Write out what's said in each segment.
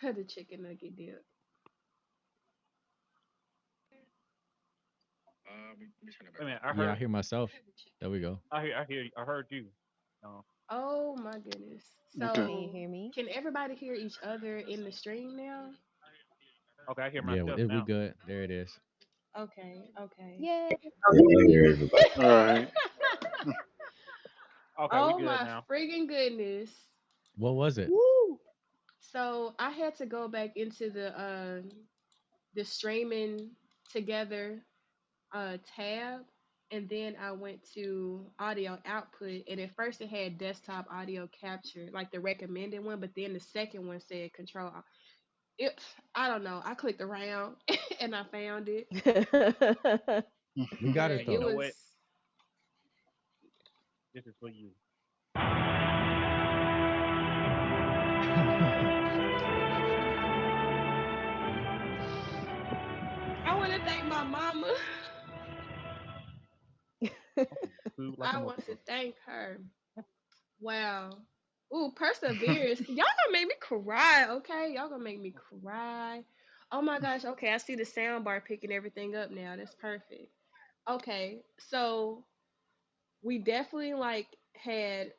The chicken nugget dip. Wait a minute, Yeah, I hear myself. There we go. I heard you. No. Oh my goodness. Okay. Can you So, hear me? can everybody hear each other in the stream now? Okay, I hear Yeah, myself we now. good. There it is. Okay, okay. Yay! Yeah, I hear everybody. All right. Okay, we Oh good my now. friggin' goodness. What was it? Woo! So I had to go back into the streaming together tab, and then I went to audio output, and at first it had desktop audio capture, like the recommended one, but then the second one said control. It, I don't know. I clicked around and I found it, We got but it Okay, you it though. know was. what? This is for you. I want to thank my mama. I'm gonna food like a I want to motherfucker. thank her. Wow. Ooh, perseverance. Y'all gonna make me cry, okay? Y'all gonna make me cry. Oh my gosh. Okay, I see the sound bar picking everything up now. That's perfect. Okay, so we definitely like had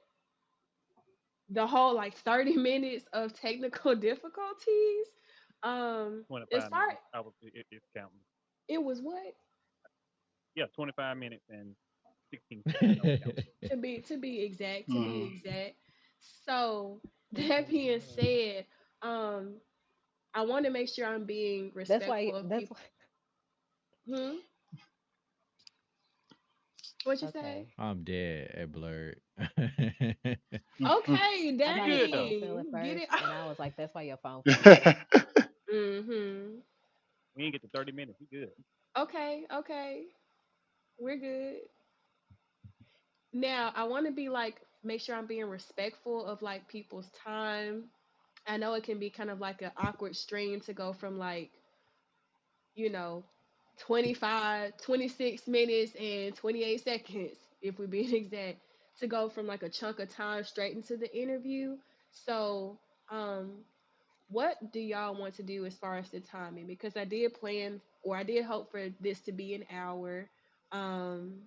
the whole like 30 minutes of technical difficulties. As 25 far minutes. It's counting. it was what? Yeah, 25 minutes and 16 seconds. I was counting. To be Mhm. exact. So Oh that my being god. said, um, I want to make sure I'm being That's why. respectful of That's people. why. Hmm. What you say? Okay. I'm dead at blurred. Okay, I You got it good though. so feel at dang, get it. first, and I was like, "That's why your phone froze." Mhm. We ain't get to 30 minutes. You good. Okay, okay, we're good. Now I want to be like make sure I'm being respectful of like people's time. I know it can be kind of like an awkward stream to go from like you know 25, 26 minutes and 28 seconds if we're being exact to go from like a chunk of time straight into the interview. So um what do y'all want to do as far as the timing? Because I did plan or I did hope for this to be an hour. Um,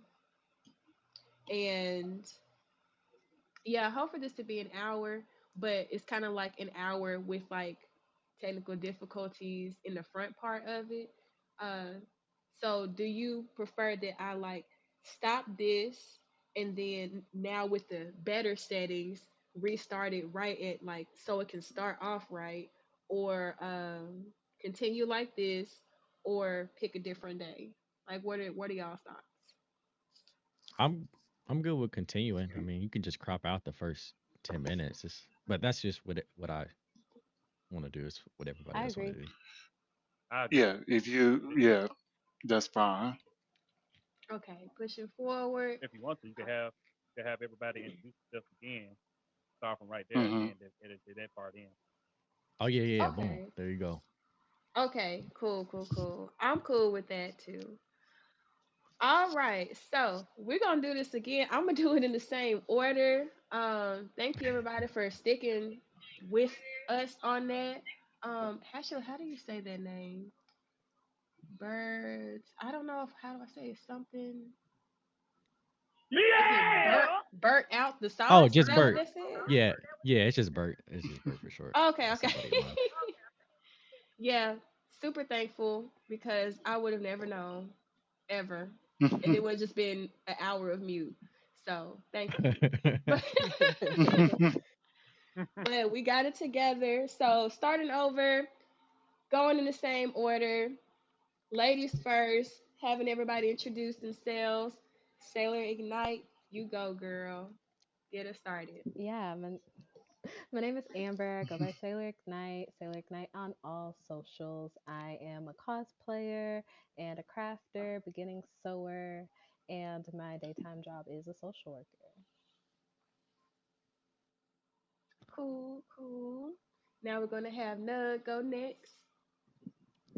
and yeah, I hope for this to be an hour, but it's kind of like an hour with like technical difficulties in the front part of it. Uh, so do you prefer that I like stop this and then now with the better settings restart it right at like so it can start off right, or continue like this, or pick a different day? Like what are y'all thoughts? I'm I'm good with continuing. I mean, you can just crop out the first 10 minutes. But that's just what I want to do. Is what everybody I else want agree. to do. I agree. Yeah. If you, yeah, that's fine. Okay, pushing forward. If you want to, you could have everybody introduce themselves again. Start from right there and Hmm. then edit that part in. Oh yeah, yeah, yeah. Boom. Okay. There you go. Okay, cool, cool, cool. I'm cool with that too. All right, so we're gonna do this again. I'm gonna do it in the same order. Thank you everybody for sticking with us on that. Hashel, how do you say that name? Birds. I don't know if how do I say it? Something. Is it Bert out the Oh, sauce? Is just that what Bert. that said? Yeah, yeah. It's just Bert. It's just Bert for short. Okay, For okay. somebody of mine. Yeah, super thankful because I would have never known ever, and it would have just been an hour of mute. So thank you. But but we got it together. So starting over, going in the same order. Ladies first, having everybody introduce themselves. Sailor Ignite, you go, girl. Get us started. Yeah, my name is Amber. I go by Sailor Ignite. Sailor Ignite on all socials. I am a cosplayer and a crafter, beginning sewer, and my daytime job is a social worker. Cool, cool. Now we're gonna have Nug go next.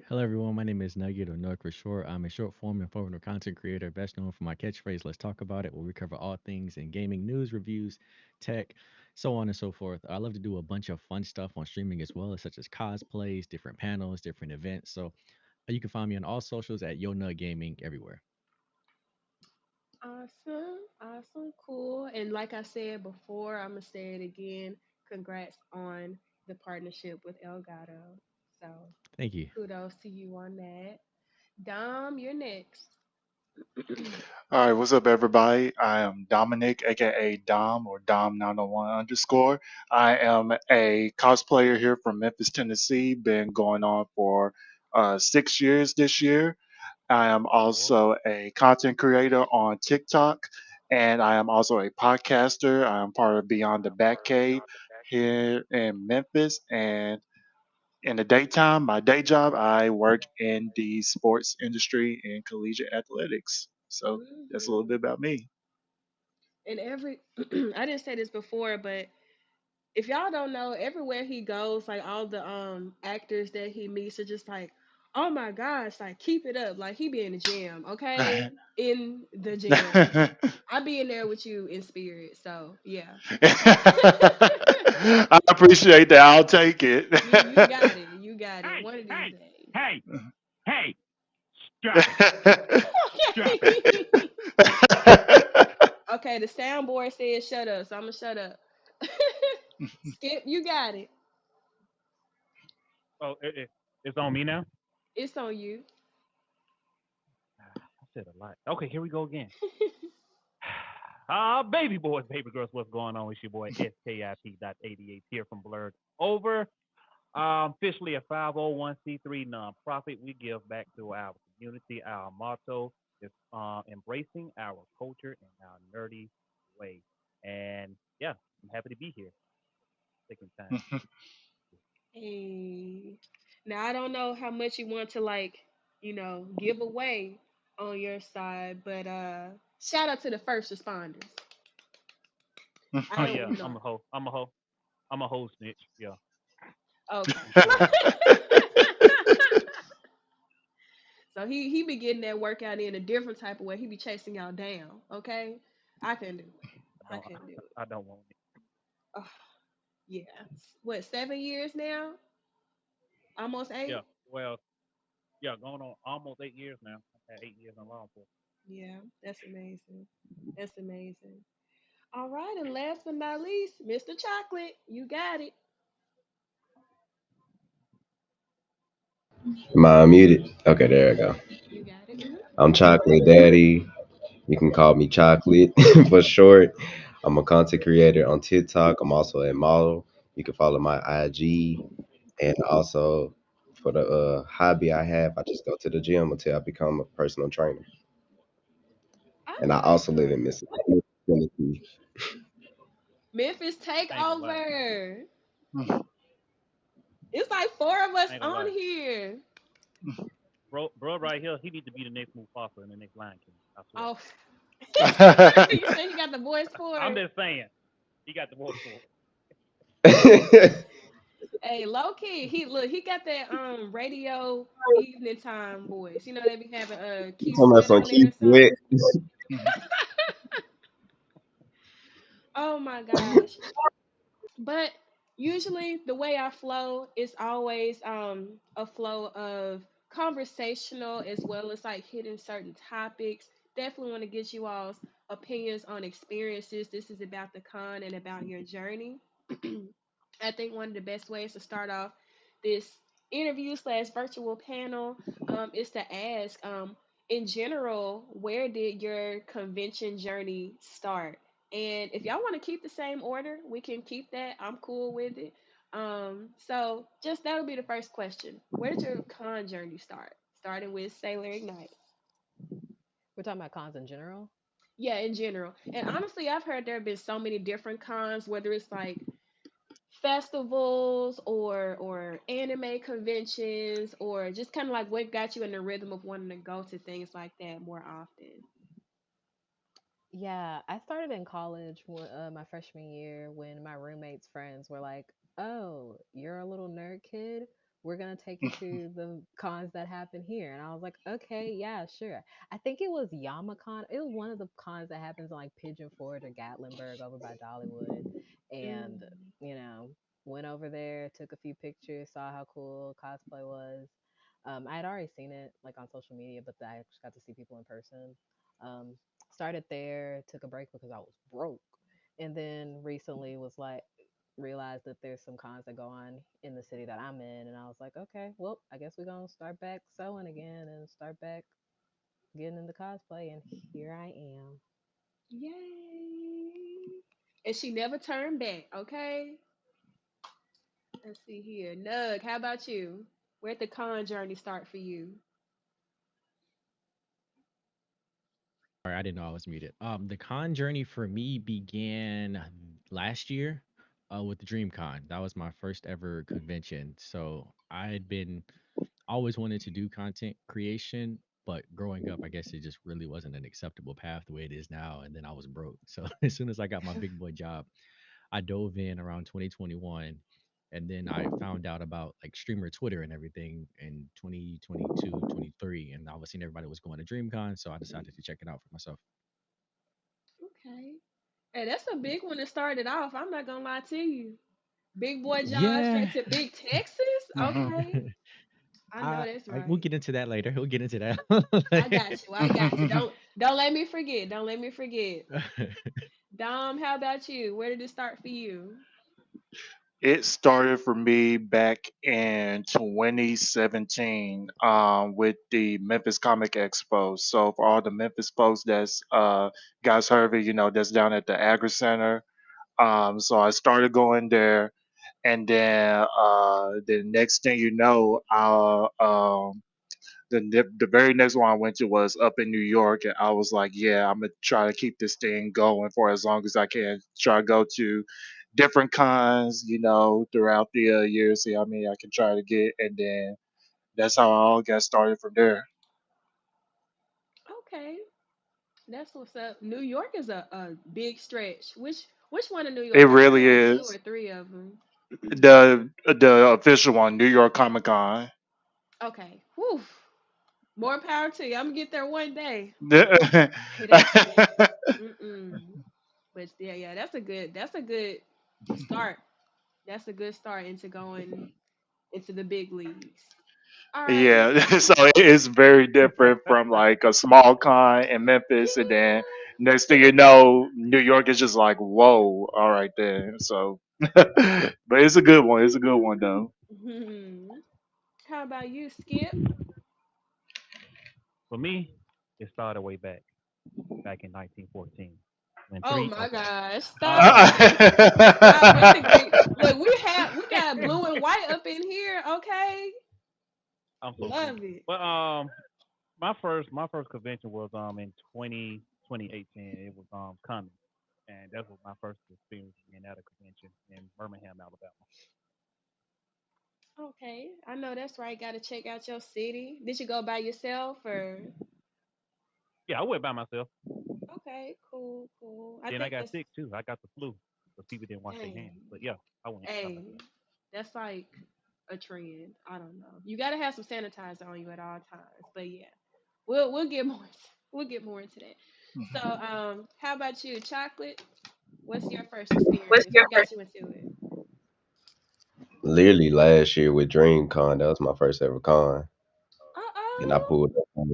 Hello, everyone. My name is Nugget or Nug for short. I'm a short form informative content creator, best known for my catchphrase, Let's Talk About It, where we cover all things in gaming news, reviews, tech, so on and so forth. I love to do a bunch of fun stuff on streaming as well, such as cosplays, different panels, different events. So you can find me on all socials at Yo Nut Gaming everywhere. Awesome, awesome, cool. And like I said before, I'm gonna say it again. Congrats on the partnership with Elgato. So Thank you. kudos to you on that. Dom, you're next. All right, what's up, everybody? I am Dominic, aka Dom or Dom901 underscore. I am a cosplayer here from Memphis, Tennessee. Been going on for 6 years this year. I am Lord. also a content creator on TikTok, and I am also a podcaster. I am part of Beyond the Batcave here in Memphis. And in the daytime, my day job, I work in the sports industry in collegiate athletics. So that's a little Hmm. bit about me. And every, I didn't say this before, but if y'all don't know, everywhere he goes, like all the actors that he meets are just like, oh my gosh, like keep it up. Like he be in the gym, okay? In the gym. I be in there with you in spirit. So yeah. I appreciate that. I'll take it. You got it. You got it. Hey, One of these hey, days. hey, hey! Stop it! Stop it! Okay. Okay, the soundboard says shut up, so I'm gonna shut up. Skip, you got it. Oh, it's on me now. It's on you. I said a lot. Okay, here we go again. Baby boys, baby girls, what's going on? It's your boy SKIP.88 here from Blurred Over. Officially a 501c3 nonprofit. We give back to our community. Our motto is embracing our culture in our nerdy way. And yeah, I'm happy to be here. Taking time. Hey. Now I don't know how much you want to like, give away on your side, but shout out to the first responders. I Oh don't yeah, want I'm no. a hoe. I'm a hoe. I'm a hoe snitch. Yeah, Okay. I'm a hoe. So he be getting that workout in a different type of way. He be chasing y'all down. Okay. I can do it. I I don't. can do it. I don't want it. Oh, yeah. What, 7 years now? Almost Yeah. 8? Well, yeah, going on almost 8 years now. I had 8 years in law enforcement. Yeah, that's amazing. That's amazing. All right, and last but not least, Mr. Chocolate, you got it. Am I muted? Okay, there I go. You got it. Hmm. I'm Chocolate Daddy. You can call me Chocolate for short. I'm a content creator on TikTok. I'm also a model. You can follow my IG. And also, for the hobby I have, I just go to the gym until I become a personal trainer. And I also live in Awesome. Mississippi. Tennessee. Memphis I ain't gonna lie. takeover. It's like four of us I ain't gonna on lie. here. Bro, right here, he need to be the next Mufasa and the next Lion King. I swear. Oh, you said he got the voice for I'm it. just saying, he got the voice for it. Hey, low key, he got that radio evening time voice. You know they be having You Keith talking about Sweat some on there or Keith something. Sweat? Oh my gosh. But usually the way I flow is always a flow of conversational as well as like hitting certain topics. Definitely want to get you all's opinions on experiences. This is about the con and about your journey. I think one of the best ways to start off this interview slash virtual panel is to ask, in general, where did your convention journey start? And if y'all want to keep the same order, we can keep that. I'm cool with it. So just that'll be the first question. Where did your con journey start? Starting with Sailor Ignite. We're talking about cons in general. Yeah, in general. And honestly, I've heard there have been so many different cons, whether it's like festivals or anime conventions or just kind of like what got you in the rhythm of wanting to go to things like that more often. Yeah, I started in college my freshman year when my roommates' friends were like, "Oh, you're a little nerd kid. We're gonna take you to the cons that happen here." And I was like, "Okay, yeah, sure." I think it was YamaCon. It was one of the cons that happens in like Pigeon Forge or Gatlinburg over by Dollywood. and Mm. you know went over there, took a few pictures, saw how cool cosplay was. I had already seen it like on social media, but I actually got to see people in person. Um, Started there, took a break because I was broke, and then recently was like realized that there's some cons that go on in the city that I'm in, and I was like, okay, well, I guess we're gonna start back sewing again and start back getting into cosplay, and here I am. Yay! And she never turned back. Okay. Let's see here. Nug, how about you? Where'd the con journey start for you? Sorry, I didn't know I was muted. The con journey for me began last year, with the DreamCon. That was my first ever convention. So I had been always wanted to do content creation, but growing up, I guess it just really wasn't an acceptable path the way it is now. And then I was broke. So as soon as I got my big boy job, I dove in around 2021. And then I found out about like streamer Twitter and everything in 2022, 23. And I was seeing everybody was going to DreamCon. So I decided to check it out for myself. Okay. Hey, that's a big one to start it off. I'm not gonna lie to you. Big boy John Yeah. straight to Big Texas? Okay. I know that's We'll right. get into that later. We'll get into I got that. you. I got you. Don't let me forget. Don't let me forget. Dom, how about you? Where did it start for you? It started for me back in 2017 with the Memphis Comic Expo. So for all the Memphis folks that's guys heard of it, that's down at the Agri Center. So I started going there, and then the next thing you know, the very next one I went to was up in New York, and I was like, yeah, I'm gonna try to keep this thing going for as long as I can. Try to go to different cons, throughout the year. See how many I can try to get, and then that's how I all got started from there. Okay. That's what's up. New York is a big stretch. Which one in New It York? I heard really like two or is three of them. the official one, New York Comic Con. Okay. Whew. More power to you. I'm gonna get there one day. Yeah, Hey, that's mm-mm. But yeah, yeah, that's a good start. That's a good start into going into the big leagues. All right, let's so see. it's very different from like a small con in Memphis, and then next thing you know, New York is just like, whoa, all right then. So, but it's a good one. It's a good one though. Yeah. How about you, Skip? For me, it started way back in 1914. When Oh three, my okay. gosh, stop. Um, Stop with the Greek. Look, we got blue and white up in here, okay? I'm so Love geek. it. But my first convention was in 2018. It was coming, and that was my first experience being at a convention in Birmingham, Alabama. Okay. I know that's right. Gotta check out your city. Did you go by yourself or Yeah, I went by myself. okay, cool, cool. I Then I think got that's sick too. I got the flu because people didn't wash their dang. hands. But yeah, I went by Hey, myself. that's like a trend. I don't know. You gotta have some sanitizer on you at all times. But yeah. We'll get more we'll get more into that. So how about you, Chocolate? What's your first experience? What got you into it? Literally last year with DreamCon, that was my first ever con, and I Uh-oh. pulled up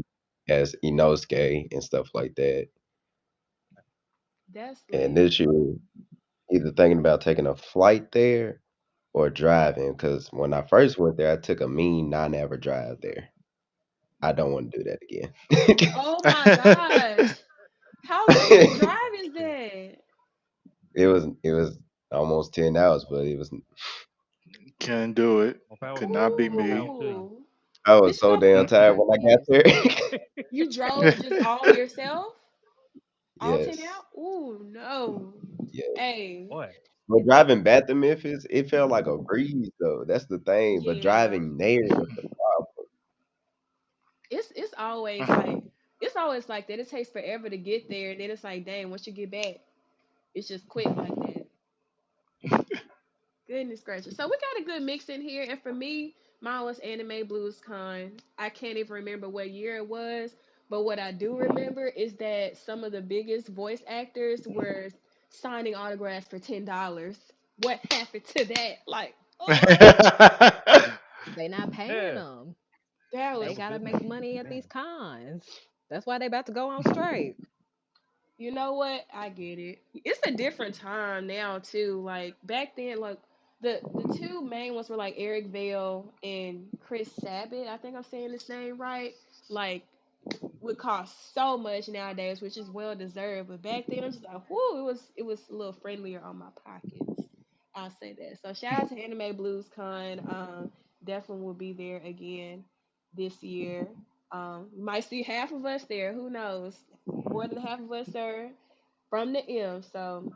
as Inosuke and stuff like that. That's And lit. this year, either thinking about taking a flight there or driving, because when I first went there, I took a mean 9 hour drive there. I don't want to do that again. Oh my gosh. How long of a drive is that? it was almost 10 hours, but it was Can't do it. More power Could to you. not be More me. power to you. Ooh. I Did was you so go? damn Oh tired my when I got goodness. there. You drove just all yourself? All 10 Yes, out? Ooh, no. yes. Hey. Boy, But driving back to Memphis, it felt like a breeze though. That's the thing. But Yeah. driving there was the problem. It's always like that. It takes forever to get there, and then it's like, dang, once you get back, it's just quick like that. Goodness gracious. So we got a good mix in here, and for me, mine was Anime Blues Con. I can't even remember what year it was, but what I do remember is that some of the biggest voice actors were signing autographs for $10. What happened to that? Like, oh, They not paying Yeah, them. that that They was, was gotta business. make money at these cons. That's why they about to go on strike. you know what? I get it. It's a different time now too. Like back then, like the two main ones were like Eric Vale and Chris Sabat. I think I'm saying his name right. Like would cost so much nowadays, which is well deserved. But back then, I'm just like, whoo, it was a little friendlier on my pockets. I'll say that. So shout out to Anime Blues Con. Definitely will be there again this year. You might see half of us there. Who knows? More than half of us are from the M. So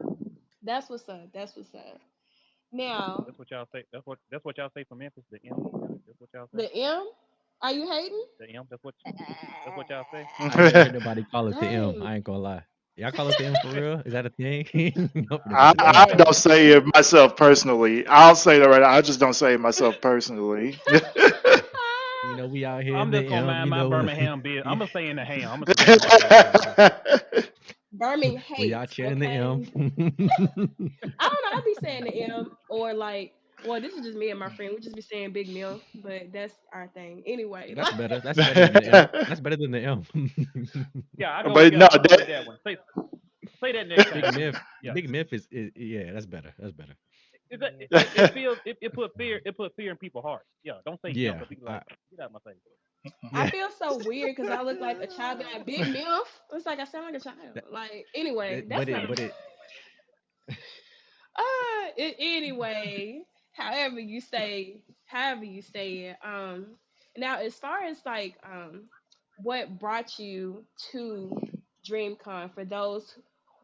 that's what's up. That's what's up. Now That's what y'all say. That's what y'all say from Memphis. The M. That's what y'all say. the M. Are you hating? The M. That's what y'all say. I ain't never heard nobody call it the M. Dang. I ain't gonna lie. Y'all call it the M for real? Is that a thing? I'm finna go I, look that I up. don't Yes. say it myself personally. I'll say that right. I just don't say it myself personally. We out here in I'm the just gonna M. mind my Birmingham business. I'm Yeah, gonna stay in the ham. I'm gonna stay in the ham for real. Birmingham we out hates, here in the M. okay? I don't know. I be saying the M or like, well, this is just me and my friend. We just be saying Big Mill, but that's our thing anyway. That's Like, better. That's better than the M. That's better than the M. Yeah, I go. But Yeah, no, I'm gonna go with that one. Say that next Big time. Myth. Yeah. Big Myth is yeah. That's better. That's better. Is that Yeah. it feels it put fear in people's hearts. Yeah, don't say M Yeah. because people like get out of my face. I Yeah. feel so weird because I look like a child, be like Big Mill. It's like I sound like a child. That- Like, anyway, that's but not. it. Anyway, however you say it. Now as far as like what brought you to DreamCon for those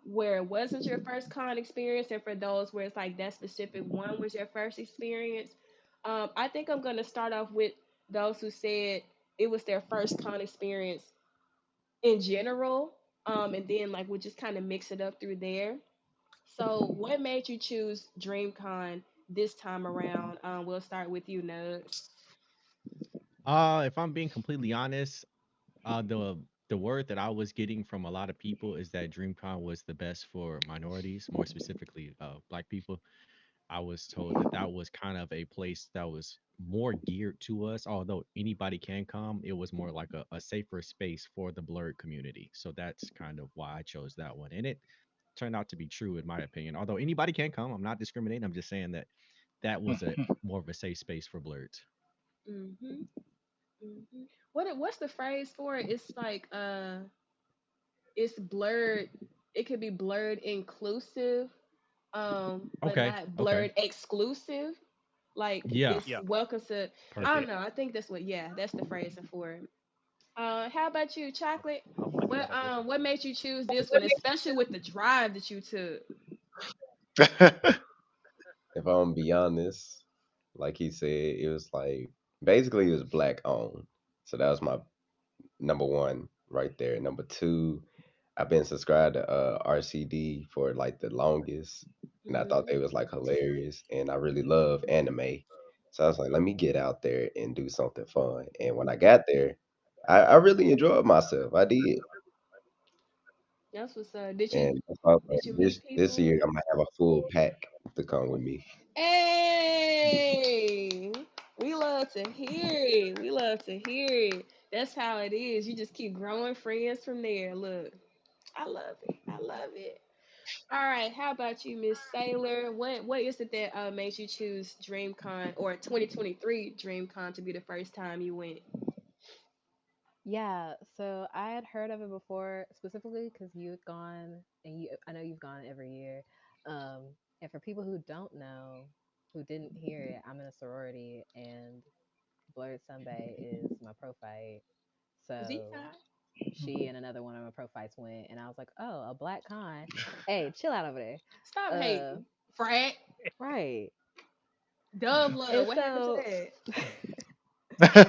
where it wasn't your first con experience and for those where it's like that specific one was your first experience. I think I'm gonna start off with those who said it was their first con experience in general. And then like we'll just kind of mix it up through there. So, what made you choose DreamCon this time around? We'll start with you, Nugs. If I'm being completely honest, the word that I was getting from a lot of people is that DreamCon was the best for minorities, more specifically, Black people. I was told that that was kind of a place that was more geared to us. Although anybody can come, it was more like a safer space for the blurred community. So that's kind of why I chose that one. And it turned out to be true, in my opinion. Although anybody can come, I'm not discriminating. I'm just saying that that was a more of a safe space for blurreds. Mhm. Mhm. What's the phrase for it? It's like it's blurred. It could be blurred inclusive, but Okay. not Okay. blurred exclusive. Like Yeah. it's Yeah, welcome to. that's I don't it. Perfect. know. I think that's what. Yeah, that's the phrase for it. How about you, Chocolate? I was thinking about it different. What made you choose this one, especially with the drive that you took? If I'm gonna be honest, like he said, it was like basically it was black owned. So that was my number one right there. Number two, I've been subscribed to RCD for like the longest, and I thought Mhm. they was like hilarious, and I really love anime. So I was like, let me get out there and do something fun. And when I got there, I really enjoyed myself. I did, That's what's up. Did you and that's why I was like, did you meet this people? year I'm gonna have a full pack to come with me. Hey, we love to hear it. We love to hear it. That's how it is. You just keep growing friends from there. Look, I love it. I love it. All right, how about you, Miss Sailor? What is it that makes you choose DreamCon or 2023 DreamCon to be the first time you went? Yeah, so I had heard of it before, specifically because you had gone, and I know you've gone every year. Um, and for people who don't know, who didn't hear it, I'm in a sorority, and Blurred Sunday is my pro fight. So Zika? she and another one of my pro fights went, and I was like, oh, a black con. Hey, chill out over there. Stop Uh, hating, Frat. right. Dove love. And What happened to so that?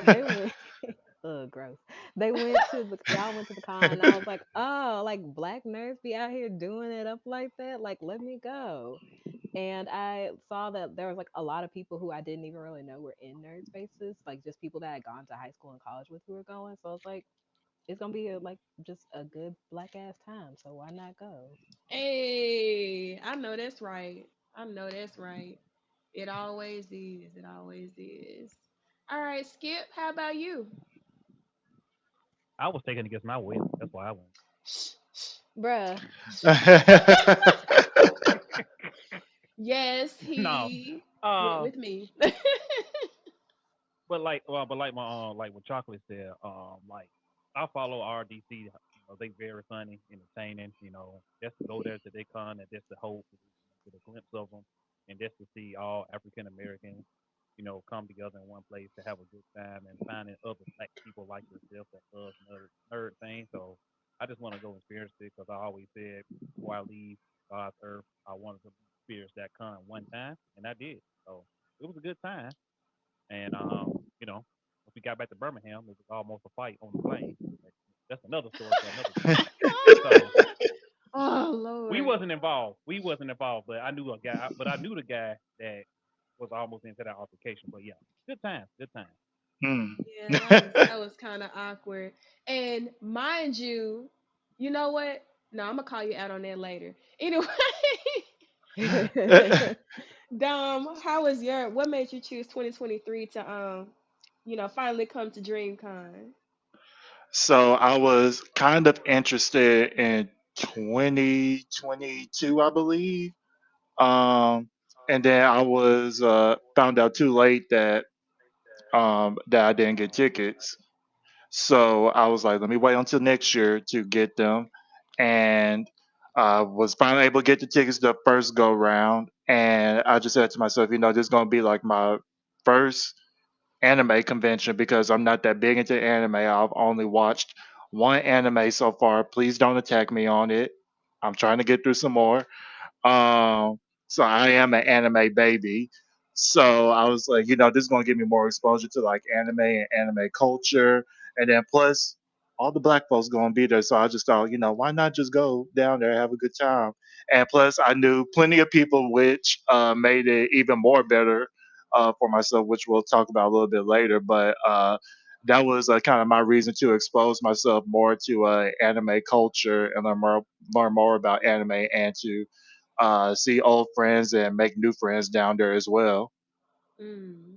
they went. Ugh, gross. They all went to the con, and I was like, oh, like black nerds be out here doing it up like that. Like, let me go. And I saw that there was like a lot of people who I didn't even really know were in nerd spaces, like just people that I had gone to high school and college with who were going. So I was like, It's gonna be like just a good black ass time. So why not go? Hey, I know that's right. I know that's right. It always is. It always is. All right, Skip, how about you? I was taken against my will. That's why I went. Shh, shh. Bruh. Yes, No. he went Um, with me. but like my like what Chocolate said, like I follow RDC. They very funny, entertaining. Just to go there to their con and just to hold, get a glimpse of them, and just to see all African Americans, come together in one place to have a good time and finding other black people like yourself that love nerd things. So I just want to go experience it because I always said before I leave God's earth, I wanted to experience that con one time, and I did. So it was a good time. And once we got back to Birmingham, it was almost a fight on the plane. That's another story for another time. So Oh we Lord. wasn't involved. We wasn't involved, but I knew a guy. But I knew the guy that was almost into that altercation. But yeah, good times, good times. Hmm. Yeah, that was kind of awkward. And mind you, you know what? No, I'm gonna call you out on that later. Anyway, Dom, how was your? What made you choose 2023 to finally come to DreamCon? So I was kind of interested in 2022, I believe. And then I was found out too late that I didn't get tickets. So I was like, let me wait until next year to get them. And I was finally able to get the tickets the first go round. And I just said to myself, this is going to be like my first anime convention because I'm not that big into anime. I've only watched one anime so far. Please don't attack me on it. I'm trying to get through some more. Um, so I am an anime baby. So I was like, this is gonna give me more exposure to like anime and anime culture, and then plus all the black folks gonna be there. So I just thought, why not just go down there and have a good time? And plus, I knew plenty of people, which made it even more better for myself, which we'll talk about a little bit later. But that was kind of my reason to expose myself more to anime culture and learn more about anime and to see old friends and make new friends down there as well. Mm.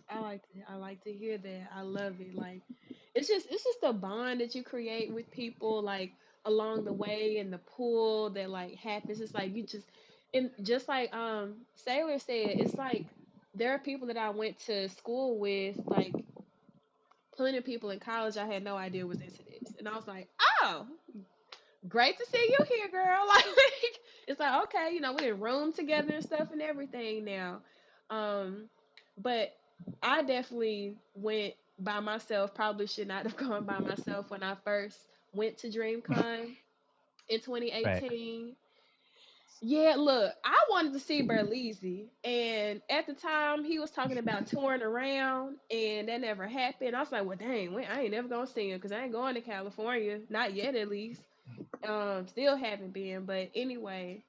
I like to hear that. I love it. Like it's just a bond that you create with people like along the way and the pull that like happens. It's like you just and just like Sailor said, it's like there are people that I went to school with, like plenty of people in college I had no idea was into this. And I was like, oh, great to see you here, girl. Like it's like okay, we in room together and stuff and everything now. Um, but I definitely went by myself. Probably should not have gone by myself when I first went to DreamCon in Facts. 2018. Yeah, look, I wanted to see Berleezy, and at the time he was talking about touring around, and that never happened. I was like, well, dang, I ain't never gonna see him because I ain't going to California, not yet at least. Still haven't been, but anyway,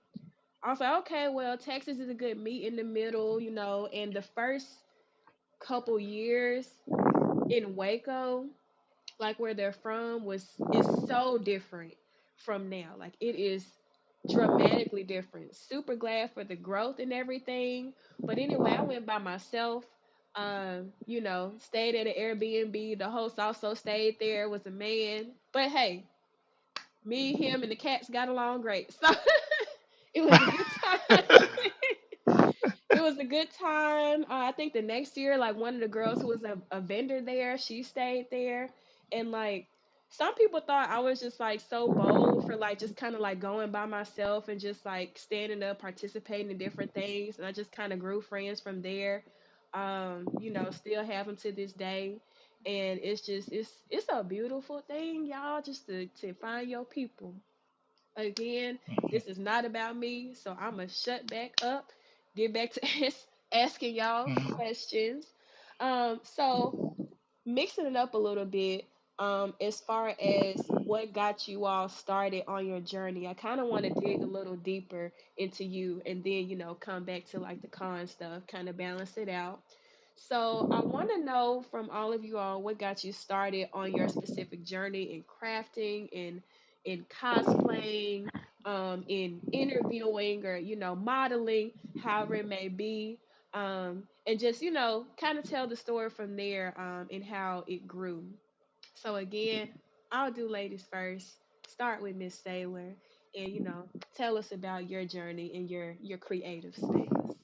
I was like, okay, well, Texas is a good meet in the middle, and the first couple years in Waco, like where they're from, is so different from now. Like it is dramatically different. Super glad for the growth and everything. But anyway, I went by myself. Stayed at an Airbnb. The host also stayed there, was a man. But hey, me, him, and the cats got along great. So it was a good time. It was a good time. I think the next year, like one of the girls who was a vendor there, she stayed there. And like some people thought I was just like so bold for like just kind of like going by myself and just like standing up, participating in different things. And I just kind of grew friends from there. Still have them to this day. And it's a beautiful thing, y'all, just to find your people. Again, this is not about me, so I'm gonna shut back up, get back to asking y'all questions. So mixing it up a little bit, as far as what got you all started on your journey, I kind of want to dig a little deeper into you, and then come back to like the con stuff, kind of balance it out. So I want to know from all of you all what got you started on your specific journey in crafting, in cosplaying, in interviewing, or modeling, however it may be, and just kind of tell the story from there, and how it grew. So again, I'll do ladies first. Start with Miss Sailor, and tell us about your journey in your creative space.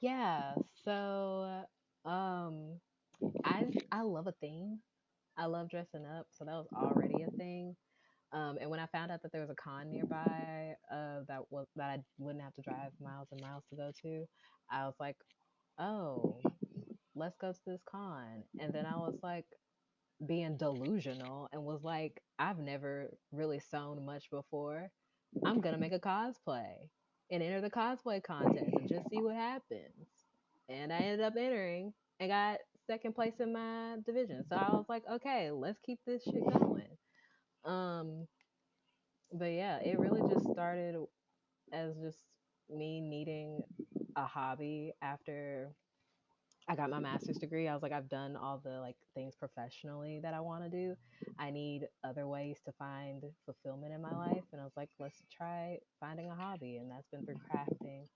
Yeah, so um I love a theme. I love dressing up, so that was already a thing. And when I found out that there was a con nearby, that I wouldn't have to drive miles and miles to go to, I was like, oh, let's go to this con. And then I was like, being delusional and was like, I've never really sewn much before. I'm gonna make a cosplay and enter the cosplay contest and just see what happens. And I ended up entering and got second place in my division. So I was like, okay, let's keep this shit going. Um, but yeah, it really just started as just me needing a hobby after I got my master's degree. I was like, I've done all the like things professionally that I want to do. I need other ways to find fulfillment in my life. And I was like, let's try finding a hobby. And that's been through crafting.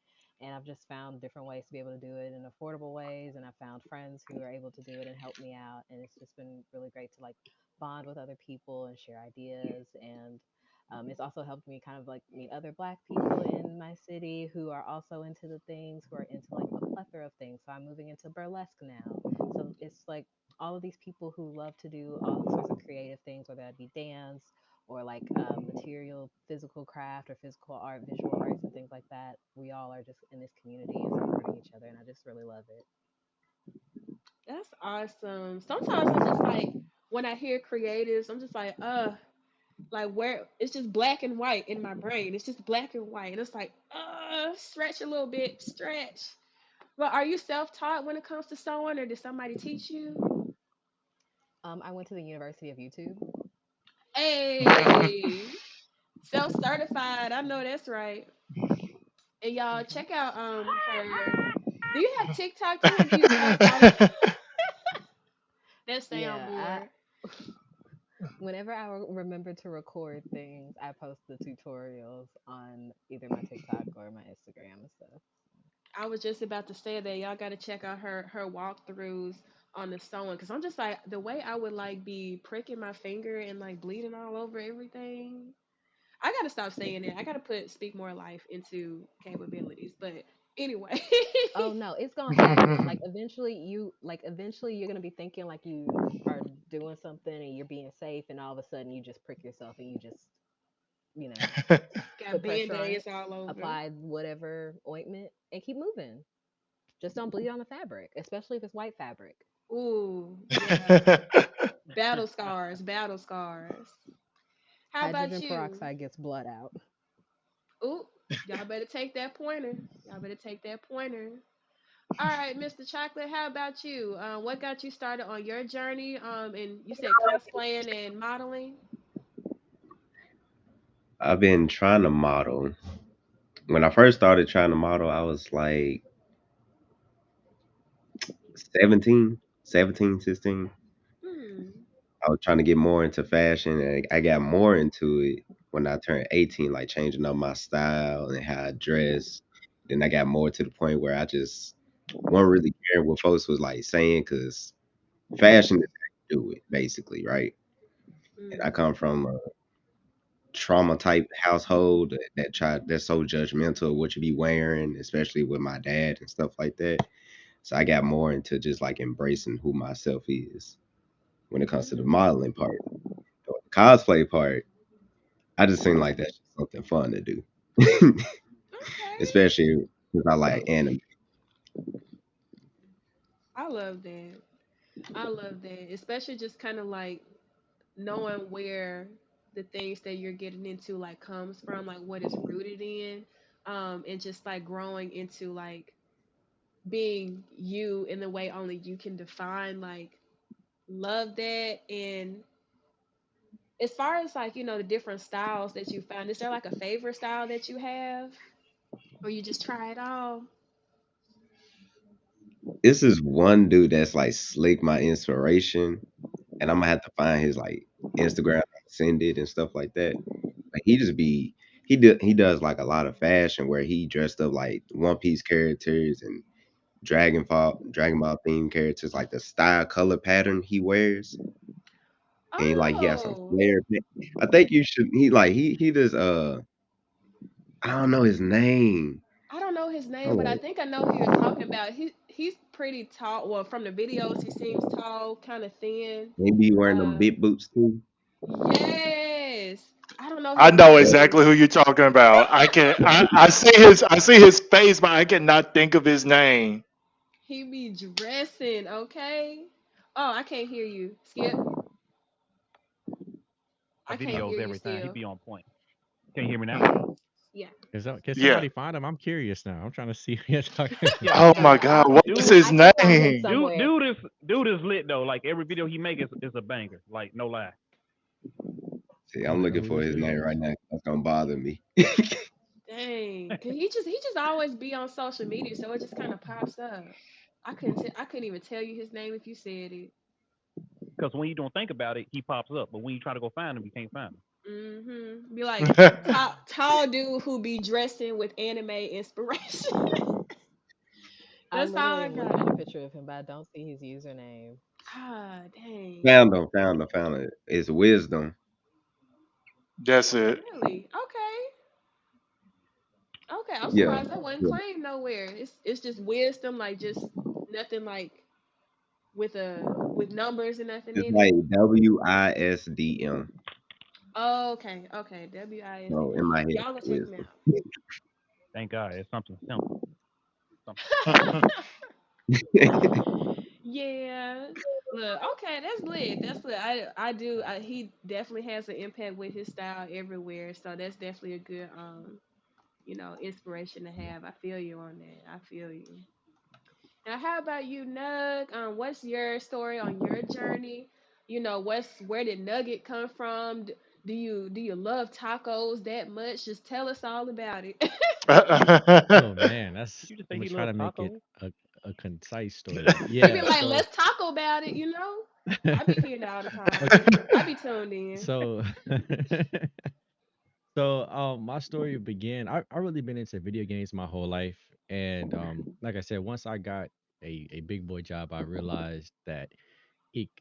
And I've just found different ways to be able to do it in affordable ways. And I found friends who are able to do it and help me out. And it's just been really great to like bond with other people and share ideas. And it's also helped me kind of like meet other Black people in my city who are also into the things, who are into like a plethora of things. So I'm moving into burlesque now. So it's like all of these people who love to do all sorts of creative things, whether that be dance or like material, physical craft or physical art, visual arts, and things like that. We all are just in this community and supporting each other. And I just really love it. That's awesome. Sometimes I'm just like, when I hear creatives, I'm just like where it's just black and white in my brain. It's just black and white. And it's like, stretch a little bit, stretch. But are you self taught when it comes to sewing, or did somebody teach you? I went to the University of YouTube. Hey, self certified. I know that's right. And y'all Hmm. check out her. Do you have TikTok too, or do you post all of that Yeah, soundboard? whenever I remember to record things, I post the tutorials on either my TikTok or my Instagram and stuff. I was just about to say that y'all got to check out her walkthroughs on the sewing, because I'm just like, the way I would like be pricking my finger and like bleeding all over everything. I gotta stop saying that. I gotta speak more life into capabilities. But anyway, Oh no, it's gonna happen. Eventually you're gonna be thinking like you are doing something and you're being safe, and all of a sudden you just prick yourself and you just, you know, got put band pressure on it, aids all over. apply whatever ointment, and keep moving. Just don't bleed on the fabric, especially if it's white fabric. Ooh, yeah. Battle scars, battle scars. How about Hydrogen you? peroxide gets blood out. Ooh, y'all better take that pointer. Y'all better take that pointer. All right, Mr. Chocolate, how about you? What got you started on your journey? And you said cosplaying and modeling. I've been trying to model. When I first started trying to model, I was like 17, 16. Hmm. I was trying to get more into fashion, and I got more into it when I turned 18, like changing up my style and how I dress. Then I got more to the point where I just wasn't really caring what folks was like saying, because fashion is how you do it, basically, right? And I Hmm. come from a trauma type household that's so judgmental of what you be wearing, especially with my dad and stuff like that. So I got more into just like embracing who myself is when it comes to the Hmm. modeling part. The cosplay part, I just seem like that's just something fun to do. Okay. Especially because I like anime. I love that. I love that. Especially just kind of like knowing where the things that you're getting into like comes from, like what it's rooted in, and just like growing into like being you in the way only you can define. Like, love that. And as far as like the different styles that you found, is there like a favorite style that you have, or you just try it all? This is one dude that's like slick my inspiration, and I'm gonna have to find his like Instagram, send it and stuff like that. Like he does like a lot of fashion where he dressed up like One Piece characters and Dragon Ball themed characters, like the style color pattern he wears, and like he has some Oh, flair. I think you should. He does. I don't know his name. I don't know his name, Hold but I on. think I know who you're talking about. He's pretty tall. Well, from the videos, he seems tall, kind of thin. Maybe he wearing them Uh, big boots too. yes. I don't know I his know Yeah, name. exactly who you're talking about. I see his face, but I cannot think of his name. He be dressing, okay? Oh, I can't hear you. Skip, My I can't videos hear you every time. He still. be on point. Can you hear me now? Okay. Yeah. Can Yeah. somebody find him? I'm curious now. I'm trying to see who you're talking Yeah, Oh yeah. my God, what's Dude, his I can find him name? dude, somewhere. dude is dude is lit though. Like every video he make is a banger. Like no lie. see, about. I'm I don't know looking who for this his name right is. now. That's gonna bother me. Dang. Cause he just always be on social media, so it just kind of pops up. I couldn't even tell you his name if you said it. Because when you don't think about it, he pops up. But when you try to go find him, you can't find him. Be like tall dude who be dressing with anime inspiration. I That's all literally I am looking at got. a picture of him, but I don't see his username. Ah, dang. Found him. It's wisdom. That's it. Really? Okay. Okay. I'm Yeah, surprised that wasn't yeah. claimed nowhere. It's just wisdom, like just nothing like with numbers and nothing It's in like it. WISDM. Oh, okay. Okay. WISD. So in my head, Y'all gonna check him wisdom. out. Thank God, it's something simple. Something Yeah. Look, okay, that's lit. That's lit. He definitely has an impact with his style everywhere. So that's definitely a good inspiration to have. I feel you on that. I feel you. Now, how about you, Nug? What's your story on your journey? Where did Nugget come from? Do you love tacos that much? Just tell us all about it. Oh man, Did that's you just I'm say gonna he try loves to make it tacos? a concise story. He be Yeah, like, so let's talk about it. I be hearing it all the time. okay. I be tuned in. So my story began. I really been into video games my whole life, and like I said, once I got a big boy job, I realized that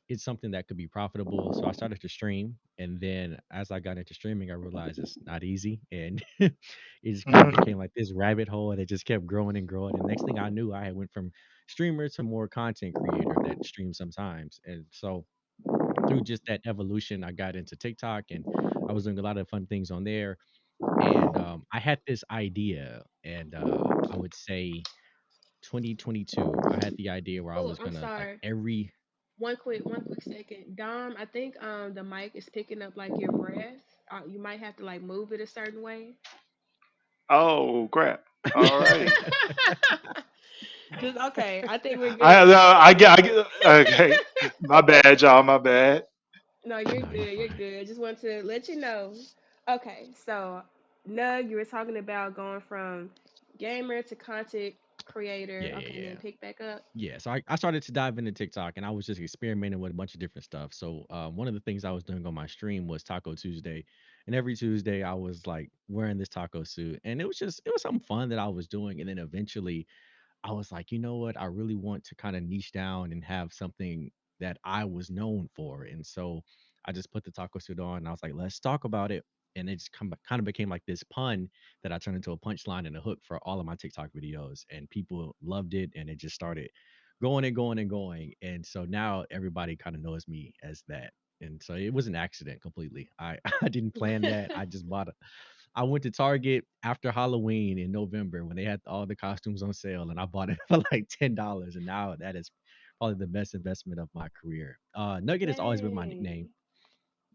it's something that could be profitable. So I started to stream, and then as I got into streaming, I realized it's not easy, and it just kind of became like this rabbit hole, and it just kept growing and growing. And next thing I knew, I had went from streamer to more content creator that streams sometimes, and so through just that evolution, I got into TikTok, and I was doing a lot of fun things on there. And I had this idea, and I would say 2022, I had the idea where I Oh, was I'm gonna like sorry. every. One quick second. Dom, I think the mic is picking up like your breath. You might have to like move it a certain way. Oh crap! Alrighty. Just okay. I think we're I good. I get. Okay, my bad, y'all. My bad. No, you're No, you're good. You're fine. good. Just want to let you know. Okay, so Nug, you were talking about going from gamer to content creator. Yeah, yeah, Okay, and then yeah. pick back up. Yeah, so I started to dive into TikTok, and I was just experimenting with a bunch of different stuff. So one of the things I was doing on my stream was Taco Tuesday, and every Tuesday I was like wearing this taco suit, and it was something fun that I was doing. And then eventually I was like, you know what? I really want to kind of niche down and have something that I was known for. And so I just put the taco suit on and I was like, let's talk about it. And it just kind of became like this pun that I turned into a punchline and a hook for all of my TikTok videos. And people loved it. And it just started going and going and going. And so now everybody kind of knows me as that. And so it was an accident completely. I didn't plan that. I went to Target after Halloween in November when they had all the costumes on sale, and I bought it for like $10. And now that is probably the best investment of my career. Nugget has always been my nickname. Dang.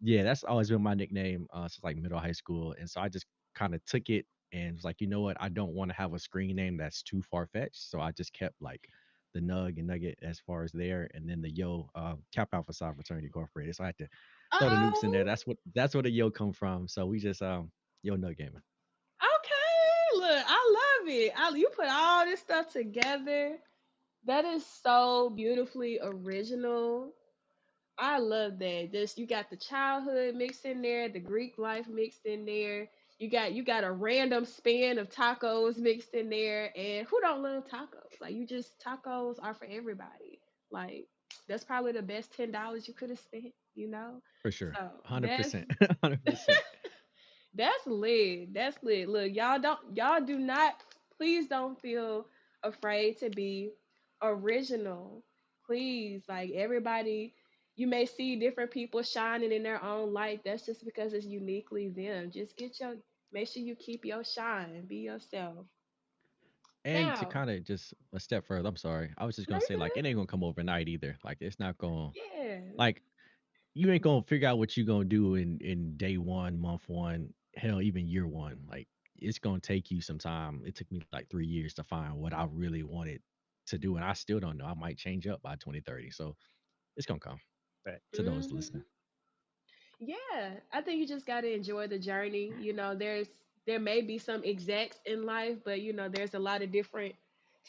Yeah, that's always been my nickname since like middle high school, and so I just kind of took it and was like, you know what, I don't want to have a screen name that's too far fetched, so I just kept like the Nug and Nugget as far as there, and then the Yo Cap Alpha Psi Fraternity Incorporated. So I had to throw the nukes in there. Oh, That's where the Yo come from. So we just Yo Nug Gaming. okay. Look, I love it. You put all this stuff together. That is so beautifully original. I love that. Just you got the childhood mixed in there, the Greek life mixed in there. You got a random span of tacos mixed in there, and who don't love tacos? Like you just tacos are for everybody. Like that's probably the best $10 you could have spent. For sure. So that's 100%. 100%. that's lit. That's lit. Look, y'all do not please don't feel afraid to be original. Please, like everybody, you may see different people shining in their own light. That's just because it's uniquely them. Just make sure you keep your shine. Be yourself. And to Now, kind of just a step further, I'm sorry. I was just no, gonna you say like it ain't gonna come overnight either. Like it's not gonna good. Yeah. like you ain't gonna figure out what you gonna do in day one, month one, hell, even year one. Like it's gonna take you some time. It took me like 3 years to find what I really wanted to do, and I still don't know. I might change up by 2030. So it's gonna come Fact. to those listening. Hmm. Yeah, I think you just got to enjoy the journey. There may be some exacts in life, but there's a lot of different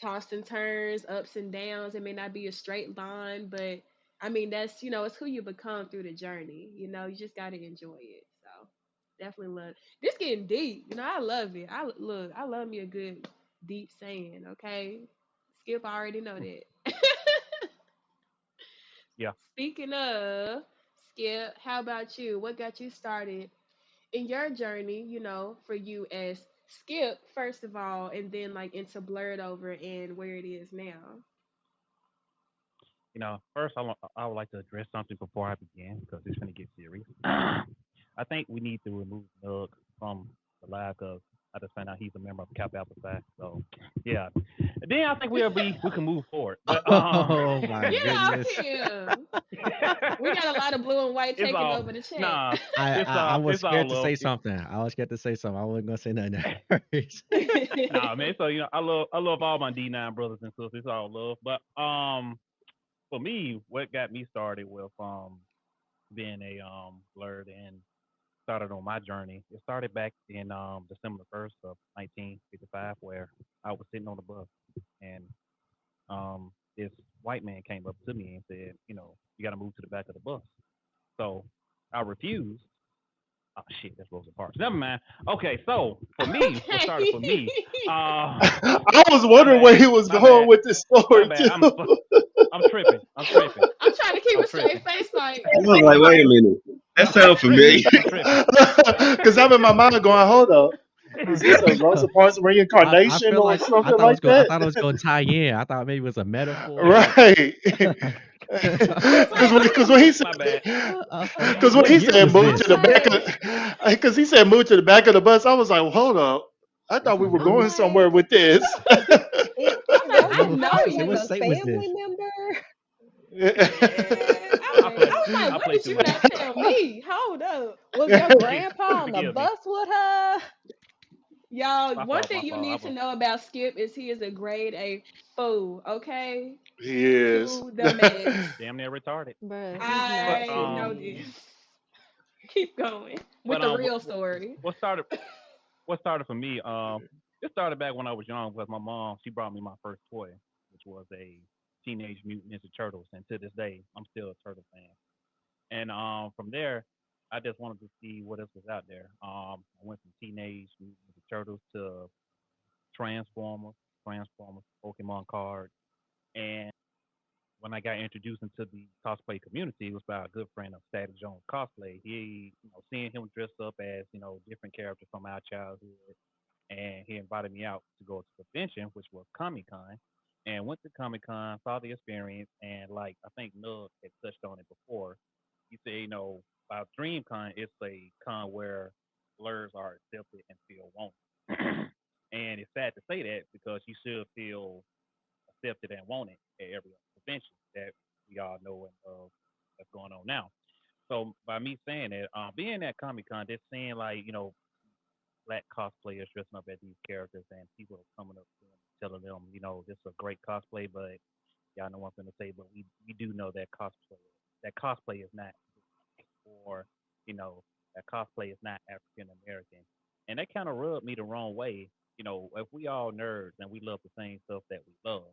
toss and turns, ups and downs. It may not be a straight line, but I mean it's who you become through the journey. You just got to enjoy it. So definitely love this getting deep. I love it. I love me a good deep saying. Okay, Skip, I already know that. Yeah. Speaking of Skip, how about you? What got you started in your journey, for you as Skip, first of all, and then like into Blurred Over and where it is now? First I would like to address something before I begin because it's going to get serious. I think we need to remove Nug from the live because I just found out he's a member of Kappa Alpha Psi. So yeah, and then I think we can move forward. But Oh my Get off goodness. him. We got a lot of blue and white it's taking all over the chat. nah. I was It's all scared to love. say something. I was scared to say something. I wasn't gonna say nothing at first. Nah, man. So I love all my D9 brothers and sisters. It's all love. But for me, what got me started with being a blurred and started on my journey. It started back in December 1st of 1955, where I was sitting on the bus and this white man came up to me and said, you got to move to the back of the bus. So I refused. Oh shit, that's Rosa Parks. Never mind. Okay, so for me, what started for Okay. me? I was My wondering where bad, he was my going bad, with this my story bad. too. I'm tripping. I'm tripping. I'm trying to keep I'm a straight tripping. face, like, I was like, wait a minute, that I'm sounds tripping. familiar. I'm tripping. Because I'm in my mind going, hold up, I is was this a like, Rosa Parks I reincarnation feel or like something like I that? thought it was gonna tie in. I thought maybe it was a metaphor. Right. he's like, Because what? when he said, My bad. because when What he year said was move to this? the back I'm of, because he said move to the back of the bus, I was like, well, hold up, I I was thought we like, were what going was somewhere like, with this. Is I Rosa what, know Parks what like what a you. state was family this? member? Man, I play. I was like, I what play did too you much. not tell me? Hold up. Was your grandpa on the Forgive me. bus with her? Y'all, My one fault. thing My you fault. I need to was. know about Skip is he is a grade A fool, okay? He is. To the max. Damn near retarded. Bruh, he's But I know naturally. this. Keep going with but the what, real story. what started what started for me? It started back when I was young because my mom she brought me my first toy, which was a Teenage Mutant Ninja Turtles, and to this day I'm still a turtle fan. And from there, I just wanted to see what else was out there. I went from Teenage Mutant Ninja Turtles to Transformers, Transformers, Pokemon cards, and when I got introduced into the cosplay community, it was by a good friend of Static Jones cosplay. Seeing him dress up as, different characters from our childhood, and he invited me out to go to the convention, which was Comic Con, and went to Comic Con, saw the experience, and like I think Nug had touched on it before. He said, about DreamCon, it's a con where blurs are accepted and feel wanted. And it's sad to say that because you should feel accepted and wanted at every convention that we all know and that's going on now. So by me saying that, being at Comic Con, just seeing like black cosplayers dressing up as these characters and people coming up to them telling them, this is a great cosplay, but y'all know what I'm gonna say, but we do know that cosplay is not or that cosplay is not African American, and that kind of rubbed me the wrong way. If we all nerds and we love the same stuff that we love,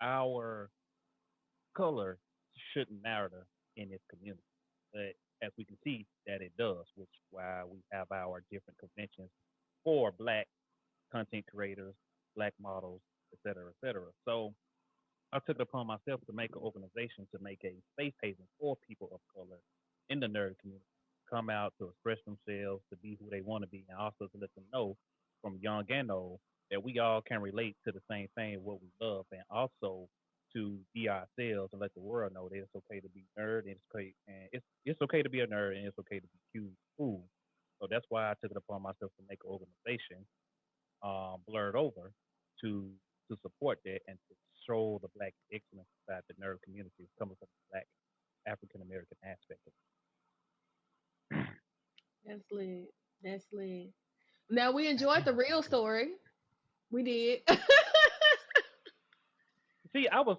our color shouldn't matter in this community. But as we can see that it does, which why we have our different conventions for black content creators, black models, et cetera, et cetera. So I took it upon myself to make an organization to make a safe haven for people of color in the nerd community. Come out to express themselves, to be who they want to be, and also to let them know from young and old that we all can relate to the same thing, what we love, and also to be ourselves and let the world know that it's okay to be nerd and it's okay to be a nerd and it's okay to be cute, cool. So that's why I took it upon myself to make an organization blurred over to to support that and to show the black excellence inside the nerd community coming from the black African American aspect of That's lit. That's lit. Now we enjoyed the real story. We did. it. See, I was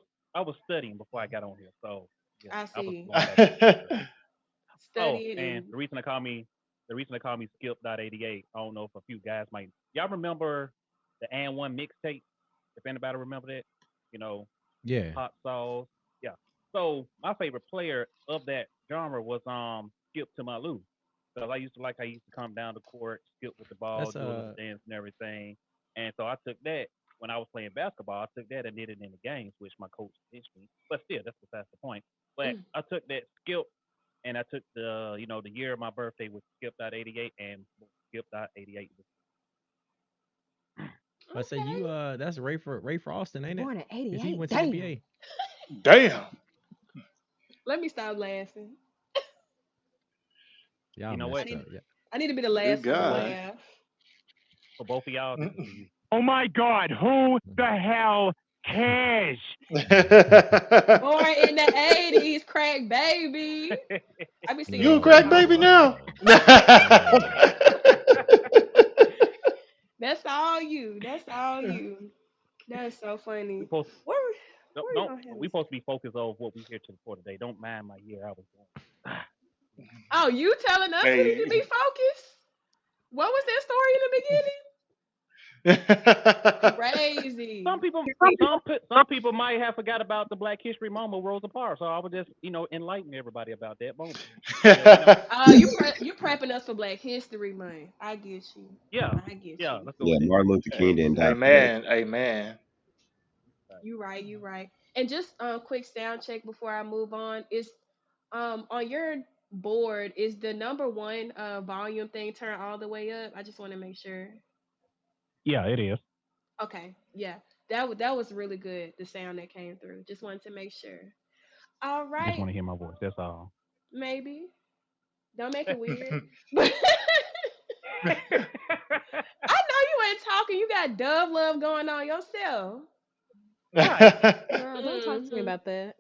studying before I got on here, so yeah, I I was see. going back and research. Oh, Studying and and the reason they call me Skip.88. I don't know if a few guys might y'all remember the and one mixtape, if anybody remember that. You know, Yeah. hot sauce. Yeah. So my favorite player of that genre was Skip to my Lou. Because I used to like how he used to come down the court, skip with the ball, That's do a little dance and everything. And so I took that when I was playing basketball. I took that and did it in the games, which my coach teach me. But still, that's besides the point. But mm, I took that skip and I took the year of my birthday with skip.88 and skip.88. I say you okay. that's Ray for Austin, ain't it? Born in Cause he 88. went to the Damn. NBA. Damn. Let me stop laughing. Y'all You know I what? messed need up. Yeah. I need to be the Good last one For to both God. laugh. for both of y'all, this is for you. Oh my God, who the Mhm. hell cares? Born in the 80s, crack baby. I be singing You a them crack songs. baby now? No. No. That's all you. That's all you. That's so we funny. supposed Where we don't gonna have we this? supposed to be focused on what we here to for today. Don't mind my year I was born. Oh, you telling us we need to be Hey. focused? What was that story in the beginning? some Crazy. people some people might have forgot about the Black History moment with Rosa Parks. So I would just enlighten everybody about that moment. So You prepping us for Black History Month. I get you. yeah, I get yeah, you. let's go Yeah, with that. Martin Luther King didn't die for that. Amen. Amen. Right. You right. You right. And just quick sound check before I move on. Is on your board is the number one volume thing turned all the way up? I just want to make sure. Yeah, it is. Okay. Yeah. That was really good. The sound that came through. Just wanted to make sure. All You just right. want to hear my voice. That's all. Maybe. Don't make it weird. But I know you ain't talking. You got Dove love going on yourself. Right. No, don't talk to me Hmm. about that.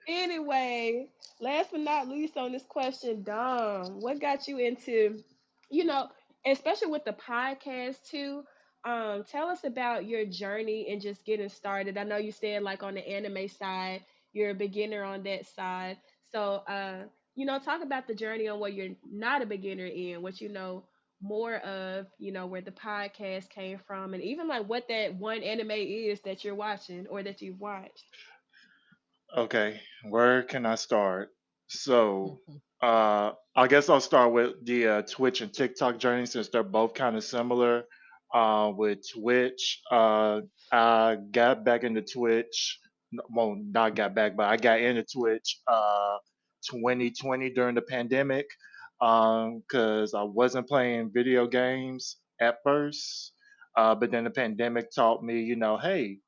Anyway, last but not least on this question, Dom, what got you into, you know, especially with the podcast too? Tell us about your journey and just getting started. I know you said like on the anime side, you're a beginner on that side. So, talk about the journey on what you're not a beginner in, what you know more of, where the podcast came from, and even like what that one anime is that you're watching or that you've watched. Okay, where can I start? So, I guess I'll start with the Twitch and TikTok journey since they're both kind of similar. With Twitch, I got back into Twitch. Well, not got back, but I got into Twitch 2020 during the pandemic because I wasn't playing video games at first. But then the pandemic taught me, hey,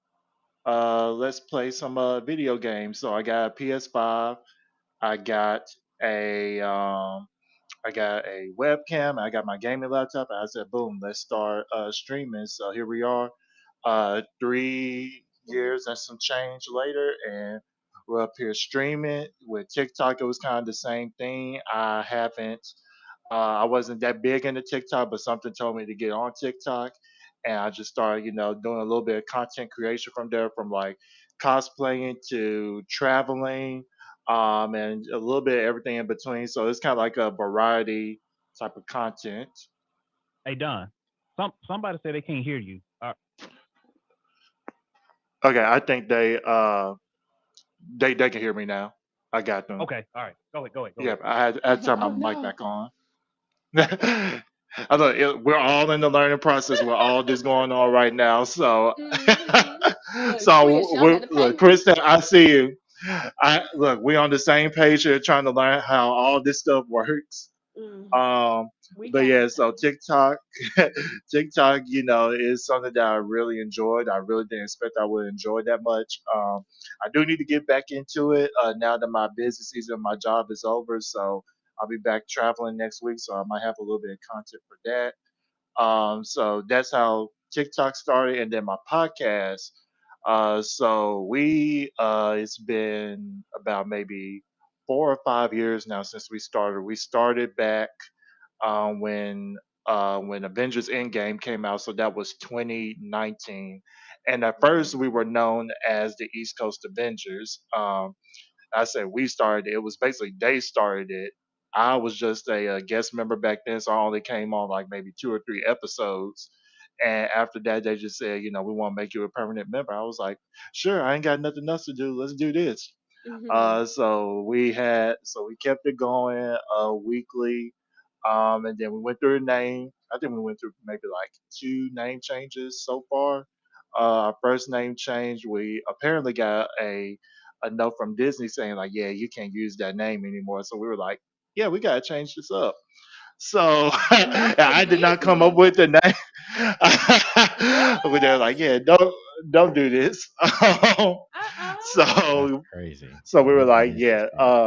let's play some video games. So I got a PS5. I got a I got a webcam. I got my gaming laptop. And I said, boom, let's start streaming. So here we are, 3 years and some change later, and we're up here streaming. With TikTok, it was kind of the same thing. I wasn't that big into TikTok, but something told me to get on TikTok, and I just started, doing a little bit of content creation from there, from like cosplaying to traveling, and a little bit of everything in between. So it's kind of like a variety type of content. Hey Don, somebody said they can't hear you. Okay, I think they can hear me now. I got them. Okay, all right. Go ahead, go ahead, go Yeah, ahead. I I had was to like, turn my oh mic no. back on. I thought we're all in the learning process. We're all just going on right now. So, Hmm. Look, Quinn, so y'all had to pay look, me. Kristen, I see you. I look, we on the same page here, trying to learn how all this stuff works. Hmm. Um, We but got yeah, it so though. TikTok, TikTok, is something that I really enjoyed. I really didn't expect I would enjoy that much. I do need to get back into it now that my busy season, of my job is over. So I'll be back traveling next week, so I might have a little bit of content for that. So that's how TikTok started, and then my podcast. It's been about maybe 4 or 5 years now since we started. We started back when Avengers Endgame came out, so that was 2019. And at first, we were known as the East Coast Avengers. I said we started it. It was basically they started it. I was just a guest member back then, so I only came on like maybe 2 or 3 episodes. And after that, they just said, we want to make you a permanent member. I was like, sure, I ain't got nothing else to do. Let's do this. Hmm. So we kept it going weekly, and then we went through a name. I think we went through maybe like 2 name changes so far. Our first name change, we apparently got a note from Disney saying like, yeah, you can't use that name anymore. So we were like, yeah, we gotta change this up. So A note from I did not come up Disney. with the name. But they're What? like, yeah, don't do this. Uh-uh. That's so crazy. so we were Disney like, is just yeah. crazy.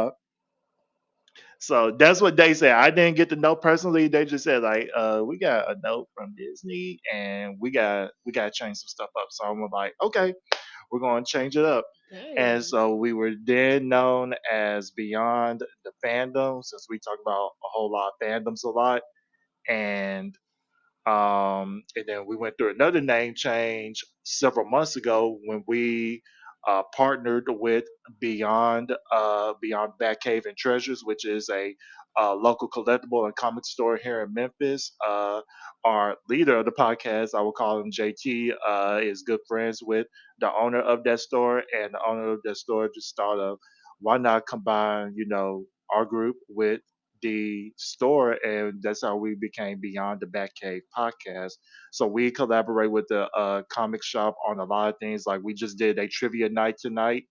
So that's what they said. I didn't get the note personally. They just said like, we got a note from Disney, and we got to change some stuff up. So I'm like, okay, we're going to change it up. And Dang. so we were then known as Beyond the Fandom, since we talk about a whole lot of fandoms a lot. And then we went through another name change several months ago when we partnered with Beyond Batcave and Treasures, which is a local collectible and comic store here in Memphis. Our leader of the podcast, I will call him JT, is good friends with the owner of that store, and the owner of that store just thought of why not combine, our group with the store, and that's how we became Beyond the Batcave podcast. So we collaborate with the comic shop on a lot of things. Like we just did a trivia night tonight,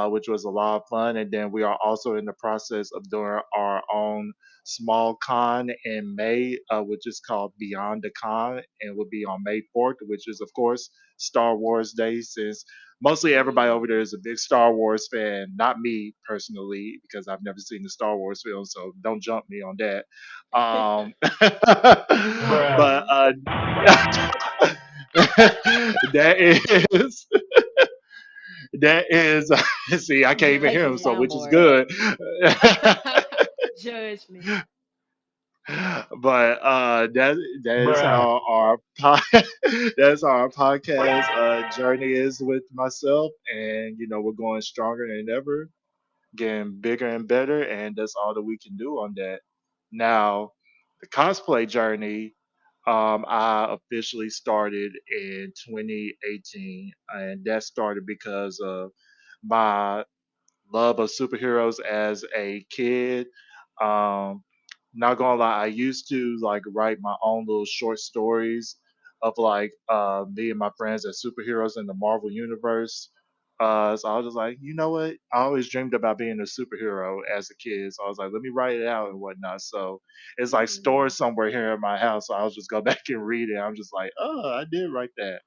which was a lot of fun, and then we are also in the process of doing our own small con in May, which is called Beyond the Con, and will be on May 4th, which is of course Star Wars Day, since mostly everybody over Mm. there is a big Star Wars fan. Not me personally, because I've never seen the Star Wars film, so don't jump me on that. Bruh. But that is that is see, I can't You're even hear taking him, the so which is soundboard. good. Judgment. But that is Bruh. how our that's how our podcast journey is with myself, and we're going stronger than ever, getting bigger and better, and that's all that we can do on that. Now, the cosplay journey, I officially started in 2018, and that started because of my love of superheroes as a kid. Um, Not gonna lie, I used to like write my own little short stories of like me and my friends as superheroes in the Marvel universe. So I was just like, you know what? I always dreamed about being a superhero as a kid. So I was like, let me write it out and whatnot. So it's like stored Mm. somewhere here in my house. So I'll just go back and read it. I'm just like, oh, I did write that.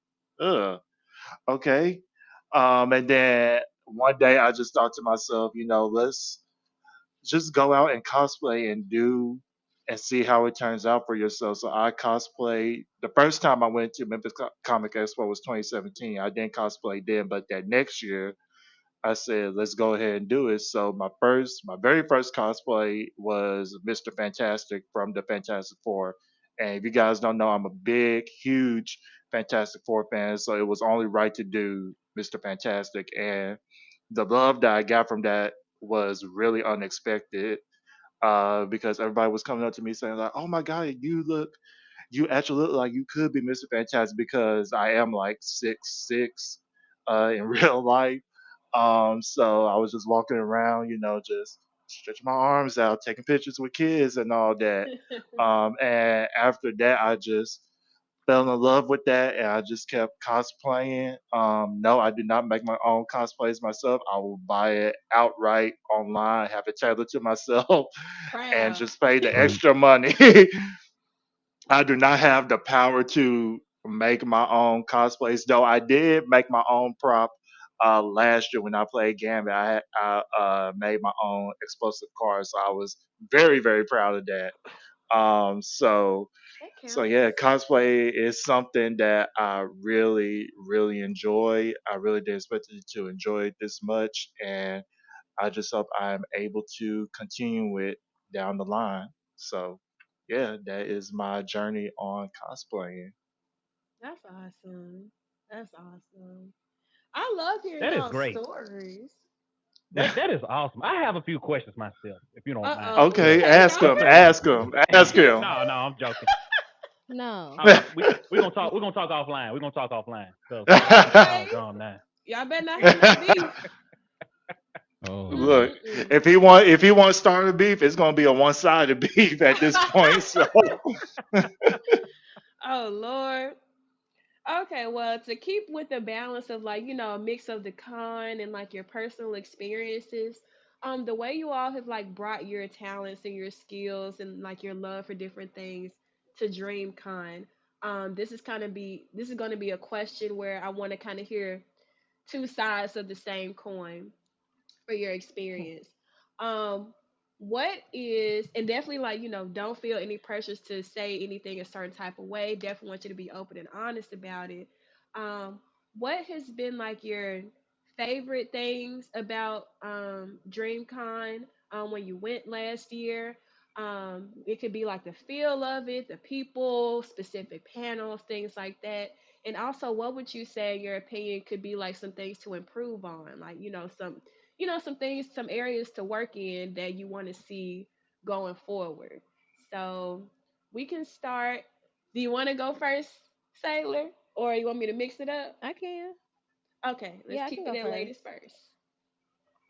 Okay. And then one day I just thought to myself, let's just go out and cosplay and do and see how it turns out for yourself. So I cosplayed. The first time I went to Memphis Comic Expo was 2017. I didn't cosplay then, but that next year I said, let's go ahead and do it. So my very first cosplay was Mr. Fantastic from the Fantastic Four. And if you guys don't know, I'm a big, huge Fantastic Four fan. So it was only right to do Mr. Fantastic. And the love that I got from that was really unexpected. Because everybody was coming up to me saying like, "Oh my God, you actually look like you could be Mr. Fantastic," because I am like 6'6", in real life. So I was just walking around, just stretching my arms out, taking pictures with kids and all that. And after that, I just fell in love with that, and I just kept cosplaying. No, I do not make my own cosplays myself. I will buy it outright online, have it tailored to myself, and Proud. just pay the Preach. extra money. I do not have the power to make my own cosplays, though I did make my own prop last year when I played Gambit. I made my own explosive cars, so I was very, very proud of that. Um, so, That so yeah, counts. cosplay is something that I really, really enjoy. I really didn't expect to enjoy it this much, and I just hope I'm able to continue it down the line. So, yeah, that is my journey on cosplaying. That's awesome. That's awesome. I love hearing That is y'all great. stories. That is awesome. I have a few questions myself, if you don't Uh mind. oh. Cause Okay, Okay, ask go him, okay, first. ask him, ask him. no, I'm joking. No. We gonna talk. We're gonna talk offline. We're gonna talk offline. Cause Okay. doggone that. Y'all better not have no beef. Oh Look, man. Mm-mm-mm. if he wants started beef, it's gonna be a one-sided beef at this point. So, Oh Lord. Okay, well, to keep with the balance of like, a mix of the con and like your personal experiences, the way you all have like brought your talents and your skills and like your love for different things to DreamCon, this is gonna be a question where I wanna kinda hear two sides of the same coin for your experience. Um, what is and definitely like don't feel any pressures to say anything a certain type of way. Definitely want you to be open and honest about it. Um, what has been like your favorite things about DreamCon when you went last year? It could be like the feel of it, the people, specific panels, things like that. And also, what would you say, in your opinion, could be like some things to improve on? Like, some things, some areas to work in that you want to see going forward. So we can start. Do you want to go first, Sailor, or you want me to mix it up? I can. Okay, let's Yeah, I can keep it go in first. ladies first.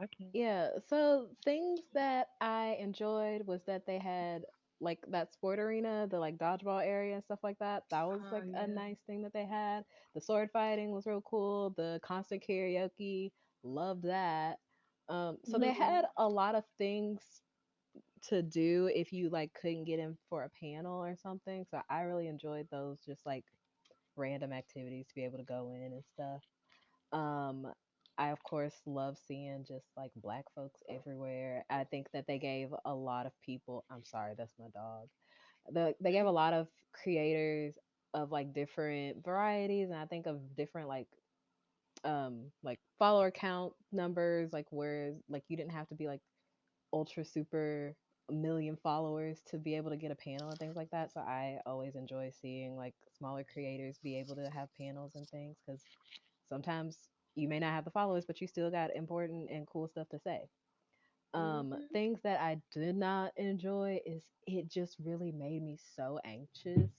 I can't. Yeah, so things that I enjoyed was that they had like that sport arena, the like dodgeball area and stuff like that. That was Oh like a yeah. nice thing that they had. The sword fighting was real cool. The constant karaoke, loved that. So they had a lot of things to do if you like couldn't get in for a panel or something. So I really enjoyed those just like random activities to be able to go in and stuff. Um, I of course love seeing just like black folks everywhere. I think that they gave a lot of people. I'm sorry, that's my dog. They gave a lot of creators of like different varieties, and I think of different like follower count numbers, like where like you didn't have to be like ultra super million followers to be able to get a panel and things like that. So I always enjoy seeing like smaller creators be able to have panels and things because sometimes you may not have the followers, but you still got important and cool stuff to say. Hmm. Things that I did not enjoy is it just really made me so anxious.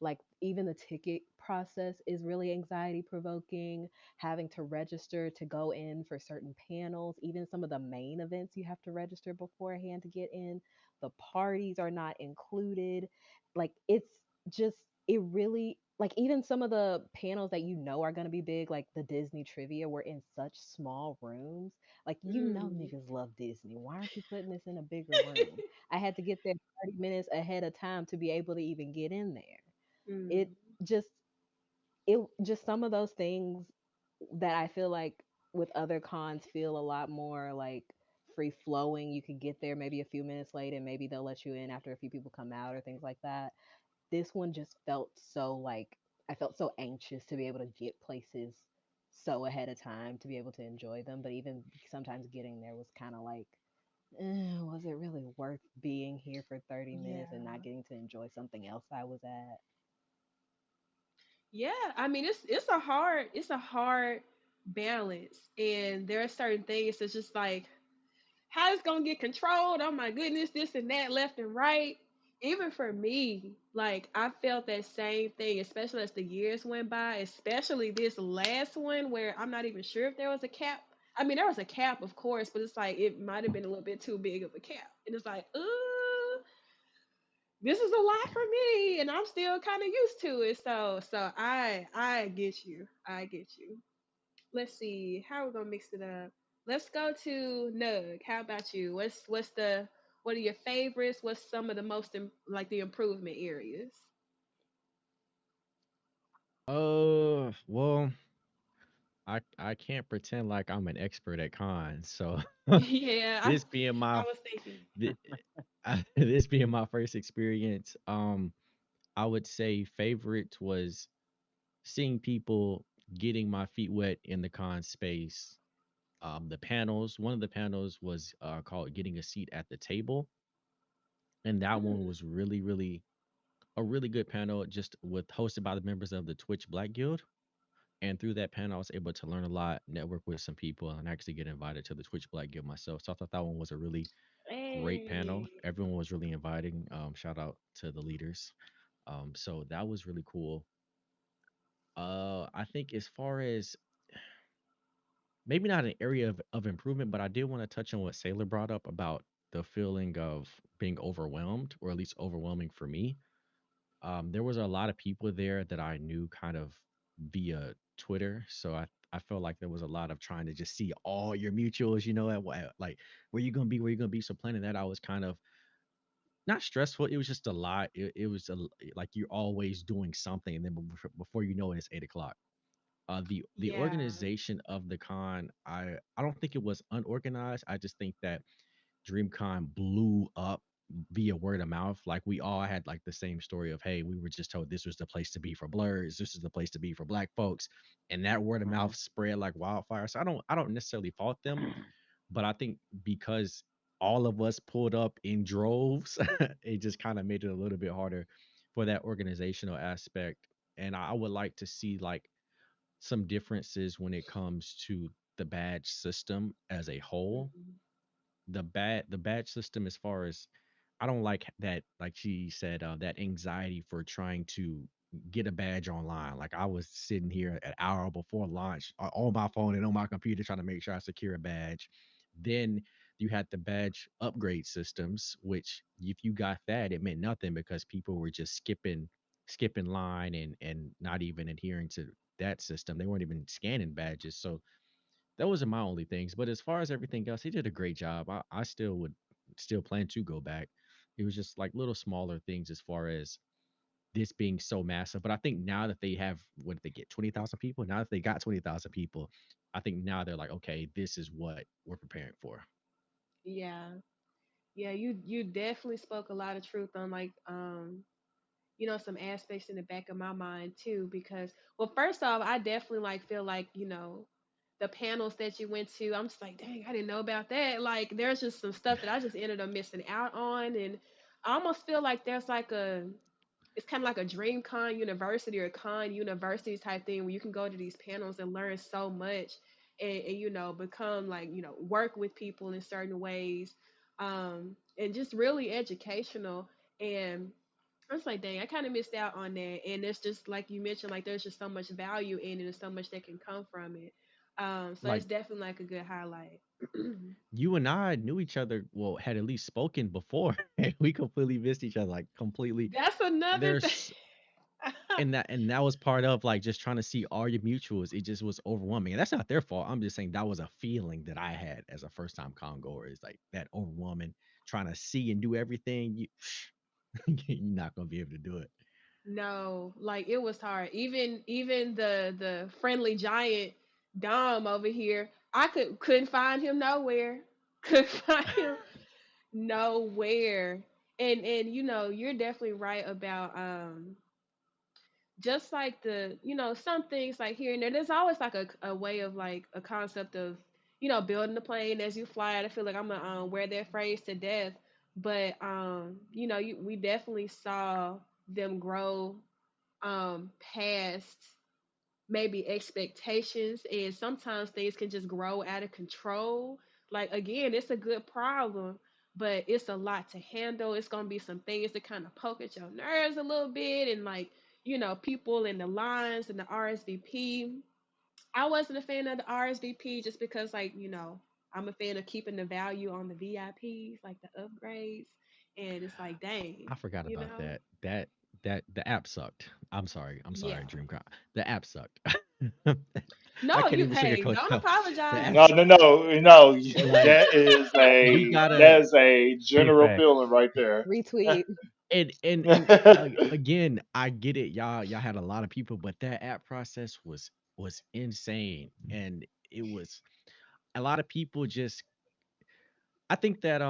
Like even the ticket process is really anxiety provoking. Having to register to go in for certain panels, even some of the main events you have to register beforehand to get in. The parties are not included. Like it's just it really like even some of the panels that are going to be big like the Disney trivia were in such small rooms like, Mm. niggas love Disney. Why aren't you putting this in a bigger room? I had to get there 30 minutes ahead of time to be able to even get in there. It Mm. just, it just some of those things that I feel like with other cons feel a lot more like free flowing. You can get there maybe a few minutes late and maybe they'll let you in after a few people come out or things like that. This one just felt so like I felt so anxious to be able to get places so ahead of time to be able to enjoy them. But even sometimes getting there was kind of like, was it really worth being here for 30 minutes and not Yeah. getting to enjoy something else I was at? Yeah, I mean it's a hard balance, and there are certain things that's just like how it's gonna get controlled. Oh my goodness, this and that, left and right. even for me, like I felt that same thing, especially as the years went by, especially this last one where I'm not even sure if there was a cap. I mean, there was a cap, of course, but it's like it might have been a little bit too big of a cap. And it's like, this is a lot for me, and I'm still kind of used to it. So I get you. I get you. Let's see how we're gonna mix it up. Let's go to Nug. How about you? What are your favorites? What's some of the most like the improvement areas? Well, I can't pretend like I'm an expert at cons. So Yeah, this being I my was thinking. th- this being my first experience, I would say favorite was seeing people getting my feet wet in the con space. The panels, one of the panels was called "Getting a Seat at the Table," and that one Mm, was really a really good panel, just with hosted by the members of the Twitch Black Guild. And through that panel, I was able to learn a lot, network with some people, and actually get invited to the Twitch Black Guild myself. So I thought that one was a really great panel. hey. Everyone was really inviting. Shout out to the leaders. So that was really cool. I think as far as maybe not an area of improvement, but I did want to touch on what Sailor brought up about the feeling of being overwhelmed, or at least overwhelming for me. There was a lot of people there that I knew kind of via Twitter, so I felt like there was a lot of trying to just see all your mutuals, like where you gonna be, where you gonna be. So planning that I was kind of not stressful. It was just a lot. It was like you're always doing something, and then before you know it, it's 8 o'clock. The Yeah. organization of the con, I don't think it was unorganized. I just think that DreamCon blew up via word of mouth. Like we all had like the same story of, hey, we were just told this was the place to be for blurs, this is the place to be for black folks, and that word of Mhm. mouth spread like wildfire. So I don't necessarily fault them, but I think because all of us pulled up in droves, it just kind of made it a little bit harder for that organizational aspect. And I would like to see like some differences when it comes to the badge system as a whole. Mhm. The badge system, as far as, I don't like that, like she said, that anxiety for trying to get a badge online. Like I was sitting here an hour before launch on my phone and on my computer trying to make sure I secure a badge. Then you had the badge upgrade systems, which if you got that, it meant nothing because people were just skipping line and not even adhering to that system. They weren't even scanning badges. So those are my only things. But as far as everything else, he did a great job. I still would still plan to go back. It was just like little smaller things as far as this being so massive. But I think now that they have, what did they get, 20,000 people? Now that they got 20,000 people, I think now they're like, okay, this is what we're preparing for. Yeah. Yeah, you definitely spoke a lot of truth on like some aspects in the back of my mind too because well first off I definitely like feel like the panels that you went to I'm just like dang I didn't know about that like there's just some stuff that I just ended up missing out on and I almost feel like there's like a it's kind of like a DreamCon university or a con university type thing where you can go to these panels and learn so much and become like work with people in certain ways and just really educational and I was like, dang, I kind of missed out on that. And it's just like you mentioned, like there's just so much value in it and so much that can come from it. So Like it's definitely like a good highlight. you and I knew each other, well, had at least spoken before. And we completely missed each other, like completely. That's another thing. There's and that was part of like just trying to see all your mutuals. It just was overwhelming, and that's not their fault. I'm just saying that was a feeling that I had as a first time con goer, is like that overwhelming, trying to see and do everything. You're not gonna be able to do it. No, like it was hard. Even the friendly giant Dom over here, I couldn't find him nowhere. Couldn't find him nowhere. And you're definitely right about just like some things like here and there's always like a way of like a concept of building the plane as you fly it. I feel like I'm gonna wear that phrase to death, but we definitely saw them grow past maybe expectations and sometimes things can just grow out of control. Like again, it's a good problem, but it's a lot to handle. It's gonna be some things that kind of poke at your nerves a little bit, and like people in the lines and the RSVP. I wasn't a fan of the RSVP just because I'm a fan of keeping the value on the VIPs, like the upgrades, and it's like dang, I forgot you about know. that the app sucked. I'm sorry, Yeah. DreamCon. The app sucked. I No, can't you even hey, sugarcoat don't no. The apologize. app No, no, no, no. like That is we a gotta that is a general Feedback. feeling right there. Retweet. and again, I get it. Y'all had a lot of people, but that app process was insane. And it was a lot of people just I think that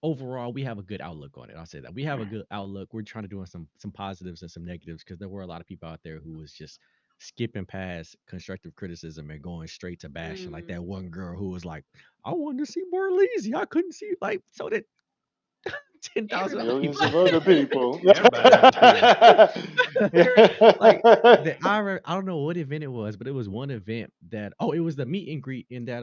overall we have a good outlook on it. I'll say that. We have a good outlook. We're trying to do some positives and some negatives because there were a lot of people out there who was just skipping past constructive criticism and going straight to bashing. Like Mm, that one girl who was like, I wanted to see more lazy. I couldn't see like so that 10,000 other everybody. Millions people. of other people. Everybody had to see it. Like I don't know what event it was, but it was one event that it was the meet and greet in that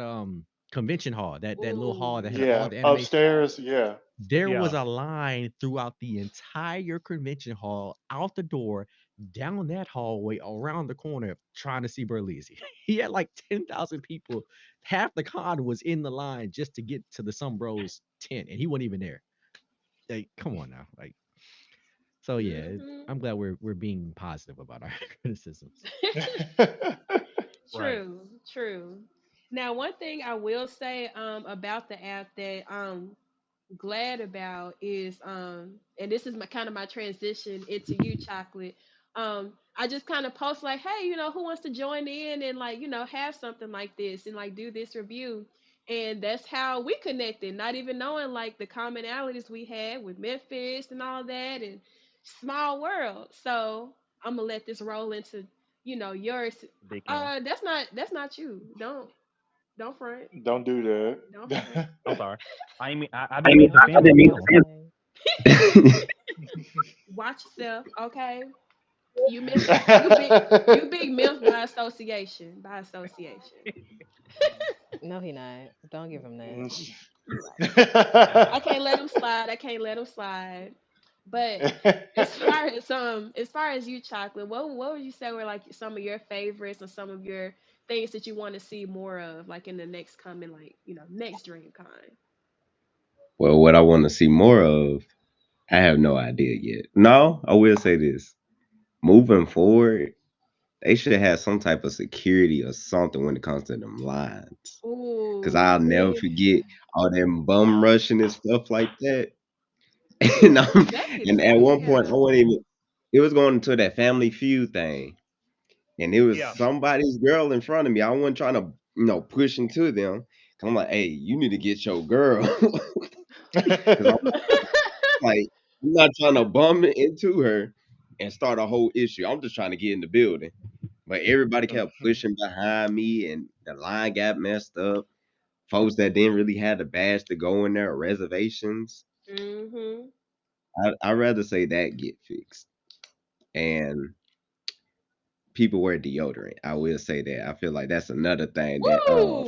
convention hall, that little hall Ooh, that had all Yeah, the animation. upstairs. Yeah. There Yeah. was a line throughout the entire convention hall, out the door, down that hallway, around the corner, trying to see Berlizzi. He had like 10,000 people. Half the con was in the line just to get to the Some Bros tent, and he wasn't even there. Like, come on now. Like, so yeah, hmm. I'm glad we're being positive about our criticisms. Right. True, true. Now, one thing I will say about the app that glad about is and this is my kind of my transition into you, chocolate. I just kind of post like, hey, who wants to join in and like have something like this and like do this review, and that's how we connected, not even knowing like the commonalities we had with Memphis and all that, and small world. So I'm gonna let this roll into yours. Big him. That's not you. Don't front. Don't do Don't front. that. I'm sorry. I I didn't didn't mean to even offend say him. anything. Watch yourself, okay? You myth, you big myth by association. By association. No, he not. Don't give him that. You right. I can't let him slide. I can't let him slide. But as far as you, chocolate, what would you say were like some of your favorites or some of your things that you want to see more of, like in the next coming, like next DreamCon? Well, what I want to see more of, I have no idea yet. No, I will say this. Moving forward, they should have some type of security or something when it comes to them lines. Cause I'll Ooh, never Yeah. forget all them bum rushing and stuff like that. And, that gets and at one point, I yeah. wasn't even. It was going into that Family Feud thing, and it was Yeah. somebody's girl in front of me. I wasn't trying to, push into them. 'Cause I'm like, hey, you need to get your girl, because I'm like, I'm not trying to bum into her and start a whole issue. I'm just trying to get in the building. But everybody kept pushing behind me, and the line got messed up. Folks that didn't really have the badge to go in there or reservations. Mhm. I'd rather say that get fixed. And people wear deodorant. I will say that. I feel like that's another thing that Woo!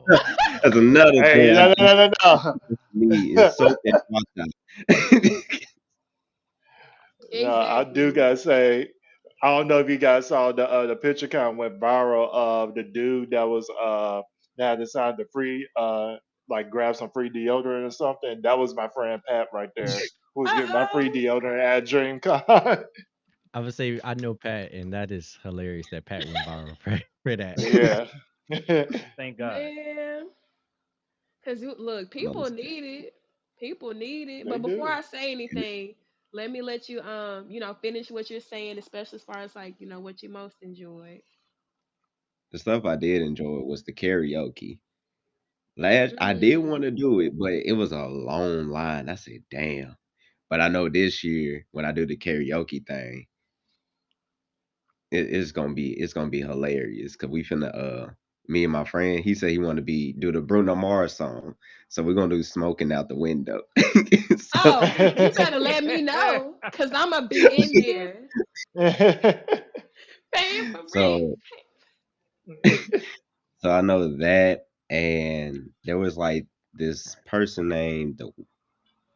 Oh, that's another Hey, thing I no, no, think no, no, need is no. soap and hot sauce. No, I do Exactly. gotta say, I don't know if you guys saw the picture kind of went viral of the dude that was that had decided to free like grab some free deodorant or something. That was my friend Pat right there, who was getting my free Uh-oh. deodorant at DreamCon. I would say I know Pat, and that is hilarious that Pat went viral for that. Yeah. Thank God. Man, because look, people Most need it. People need it. They But before do. I say anything, let you finish what you're saying, especially as far as like what you most enjoyed. the stuff I did enjoy was the karaoke. Last I did want Mm. to do it, but it was a long line. I said, damn. But I know this year when I do the karaoke thing, it's gonna be hilarious because we finna me and my friend, he said he want to do the Bruno Mars song, so we're gonna do smoking out the window. So Oh, you better let me know, cause I'ma be in there. Paying for rent. so so I know that, and there was like this person named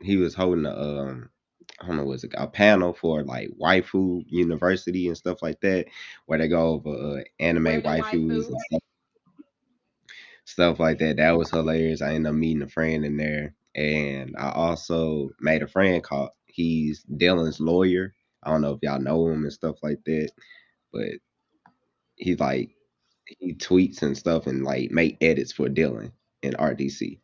he was holding I don't know what's it a panel for like waifu university and stuff like that, where they go over anime Where the waifus waifu? and stuff like that. That was hilarious. I ended up meeting a friend in there, and I also made a friend called. He's Dylan's lawyer. I don't know if y'all know him and stuff like that, but he's like he tweets and stuff and like make edits for Dylan in RDC.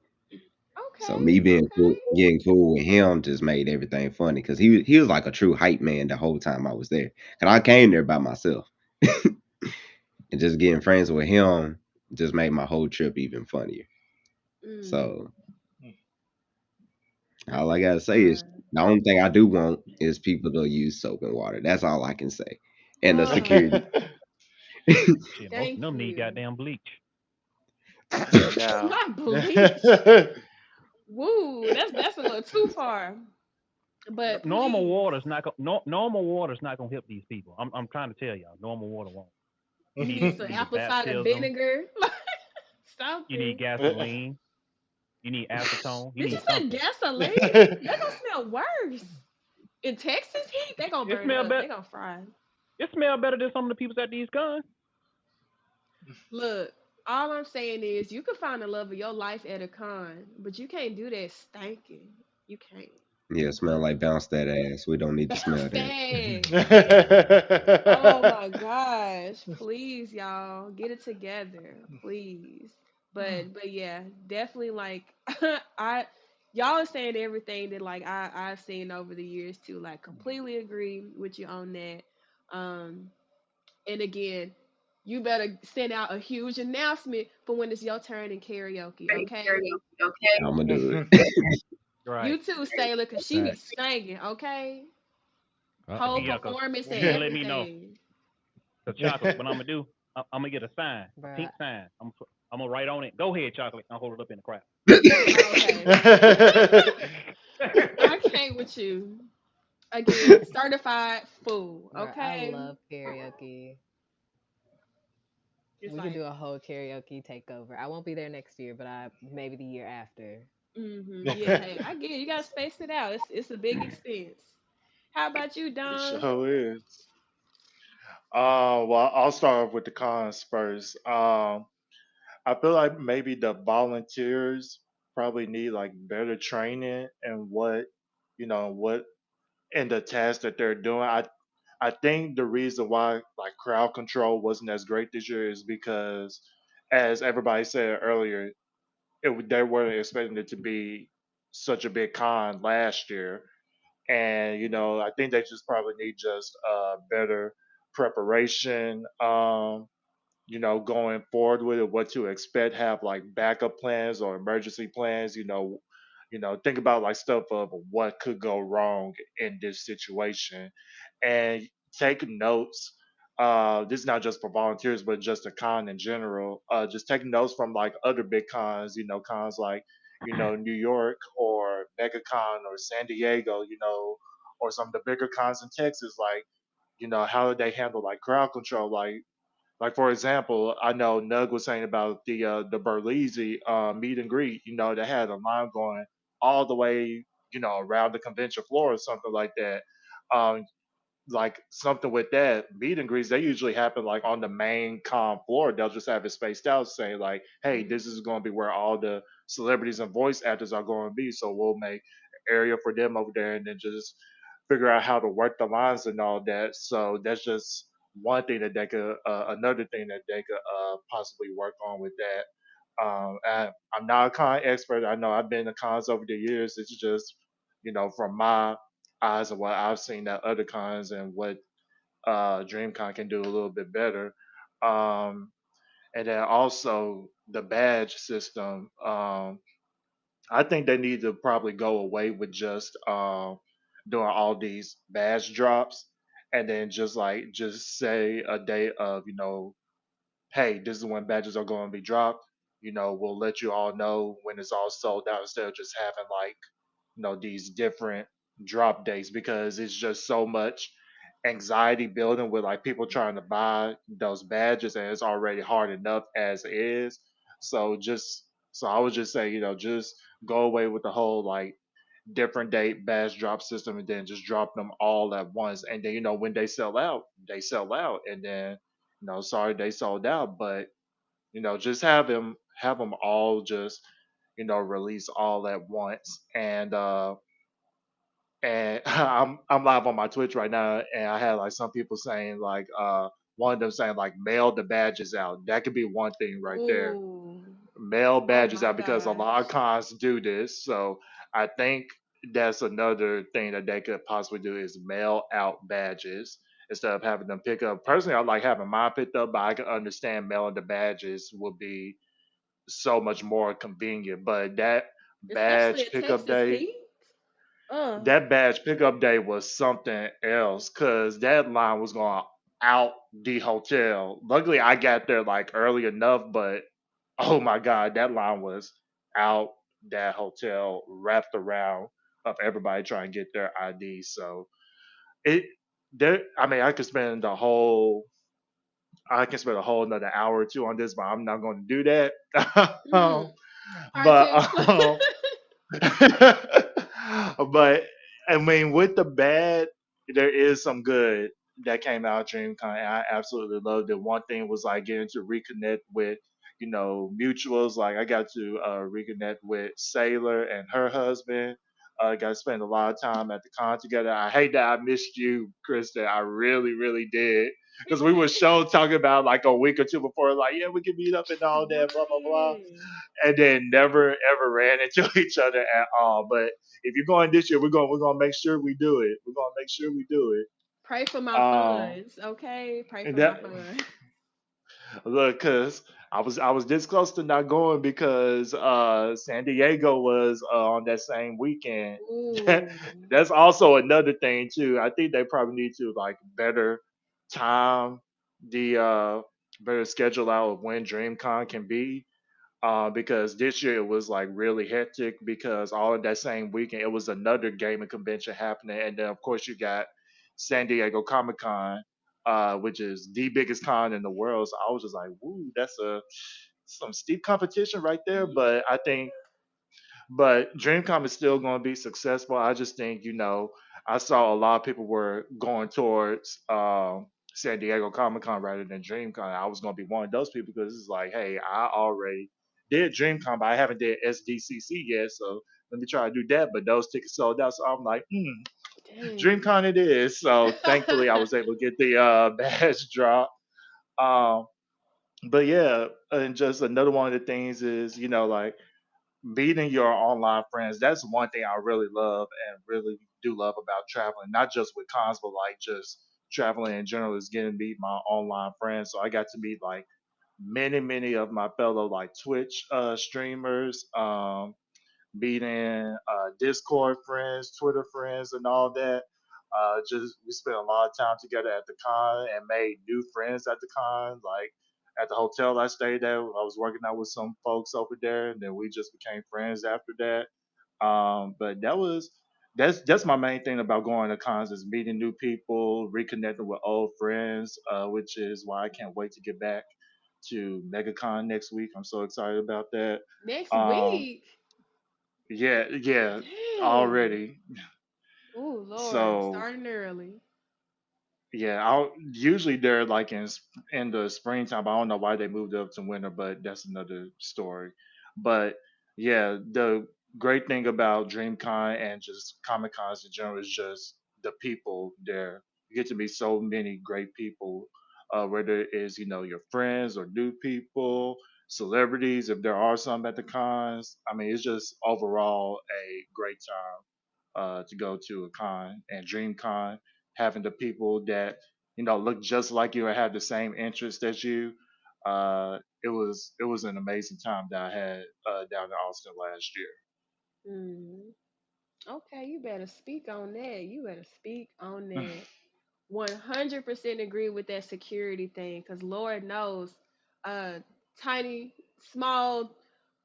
So Okay, me being okay. cool, getting cool with him just made everything funny because he was like a true hype man the whole time I was there. And I came there by myself, and just getting friends with him just made my whole trip even funnier. Mm, So that all I sounds gotta say is fun. the only thing I do want is people to use soap and water. That's all I can say. And the Oh, security. Shit, most of thank them need you. goddamn bleach. now. Not bleach. Woo, that's a little too far. But Normal please, water is not normal water is not gonna help these people. I'm trying to tell y'all, normal water won't. You you need need to some either apple cider baptism, vinegar, you need something. gasoline, you need acetone, you Did you need say something. gasoline? That gonna smell worse. In Texas heat, they gonna It burn smell up. better. They gonna fry. It smell better than some of the people at these guns. Look, all I'm saying is you can find the love of your life at a con, but you can't do that stanking. You can't. Yeah, smell like bounce that ass. We don't need to Bounce smell that. that. Oh my gosh. Please, y'all, get it together. Please. But yeah, definitely like I y'all are saying everything that like I've seen over the years too. Like completely agree with you on that. Um and again, you better send out a huge announcement for when it's your turn in karaoke, okay? I'm gonna do it. Right. You too, Sailor, cause she be Facts. singing, okay? Uh Whole oh. Yeah, cause performance and well, let me know. everything. Cause chocolate, what I'm gonna do, I'm gonna get a sign, a Bruh. pink sign. I'm gonna write on it. Go ahead, chocolate. I'll hold it up in the crowd. Okay. I can't with you. Again, certified fool. Bruh, I Okay, love karaoke. it's We could like, do a whole karaoke takeover. I won't be there next year, but I maybe the year after. yeah. Hey, I get it. You gotta space it out. It's a big expense. How about you, It Don? sure is. Well, I'll start off with the cons first. I feel like maybe the volunteers probably need like better training and what in the task that they're doing. I think the reason why like crowd control wasn't as great this year is because, as everybody said earlier, they weren't expecting it to be such a big con last year, and I think they just probably need just better preparation. Going forward with it, what to expect, have like backup plans or emergency plans, think about like stuff of what could go wrong in this situation and take notes. This is not just for volunteers, but just a con in general. Just take notes from like other big cons, cons like, New York or MegaCon or San Diego, or some of the bigger cons in Texas, like, how did they handle like crowd control? Like for example, I know Nug was saying about the Berlizzi meet and greet. They had a line going all the way, around the convention floor or something like that. Um, like something with that meet and greets, they usually happen like on the main con floor. They'll just have it spaced out, saying like, "Hey, this is going to be where all the celebrities and voice actors are going to be." So we'll make an area for them over there, and then just figure out how to work the lines and all that. So that's just one thing that they could, another thing that they could possibly work on with that. I'm not a con expert. I know I've been to cons over the years. It's just, from my eyes and what I've seen at other cons and what DreamCon can do a little bit better. Um, and then also the badge system. I think they need to probably go away with just doing all these badge drops and then just say a day of, hey, this is when badges are going to be dropped. We'll let you all know when it's all sold out instead of just having like, these different drop dates because it's just so much anxiety building with like people trying to buy those badges and it's already hard enough as is. So I would just say, just go away with the whole like different date badge drop system, and then just drop them all at once. And then when they sell out, they sell out, and then sorry they sold out. But just have them all just release all at once. And I'm live on my Twitch right now, and I had like some people saying like one of them saying like mail the badges out. That could be one thing right there. Ooh. Mail Oh badges my out because a lot of gosh. cons do this. So I think that's another thing that they could possibly do is mail out badges instead of having them pick up. Personally, I like having mine picked up, but I can understand mailing the badges would be so much more convenient. But that Especially badge in pickup Texas day, heat. Uh. that badge pickup day was something else because that line was going out the hotel. Luckily, I got there like early enough, but oh my god, that line was out that hotel, wrapped around of everybody trying to get their ID. So it there. I mean, I can spend a whole another hour or two on this, but I'm not going to do that. Mm. Part but two. but I mean, with the bad, there is some good that came out of DreamCon, and I absolutely loved it. One thing was like getting to reconnect with mutuals. Like I got to reconnect with Sailor and her husband. Got to spend a lot of time at the con together. I hate that I missed you, Krista. I really, really did. Because we were show talking about like a week or two before, like, yeah, we can meet up and all that, blah, blah, blah, Right. and then never ever ran into each other at all. But if you're going this year, we're gonna make sure we do it. We're gonna make sure we do Pray for it. my funds, okay? Pray And for my that funds. look, cause I was this close to not going because San Diego was on that same weekend. Ooh. That's also another thing too. I think they probably need to like better time the better schedule out of when DreamCon can be because this year it was like really hectic because all of that same weekend it was another gaming convention happening, and then of course you got San Diego Comic Con, which is the biggest con in the world. So I was just like, "Woo, that's a some steep competition right there." But DreamCon is still going to be successful. I just think, I saw a lot of people were going towards San Diego Comic Con rather than DreamCon. I was going to be one of those people because it's like, hey, I already did DreamCon, but I haven't did SDCC yet, so let me try to do that. But those tickets sold out, so I'm like, Dang. DreamCon it is. So thankfully, I was able to get the badge drop. Um, but yeah, and just another one of the things is, like meeting your online friends. That's one thing I really love and really do love about traveling, not just with cons, but like just traveling in general is getting to meet my online friends. So I got to meet like many of my fellow like Twitch streamers, meeting Discord friends, Twitter friends, and all that. Just we spent a lot of time together at the con and made new friends at the con. Like at the hotel I stayed at, I was working out with some folks over there, and then we just became friends after that. But that's my main thing about going to cons is meeting new people, reconnecting with old friends, which is why I can't wait to get back to MegaCon next week. I'm so excited about that. Next Um, week. yeah, yeah, Dang. already. Oh Lord, So starting early. yeah, I'll usually they're like in the springtime. I don't know why they moved it up to winter, but that's another story. But yeah, the great thing about DreamCon and just Comic Cons in general is just the people there. You get to meet so many great people, whether it is your friends or new people, celebrities if there are some at the cons. I mean, it's just overall a great time to go to a con and DreamCon, having the people that look just like you or have the same interests as you. It was an amazing time that I had down in Austin last year. Mm. Okay, you better speak on that. You better speak on that. 100% agree with that security thing because Lord knows, uh, tiny, small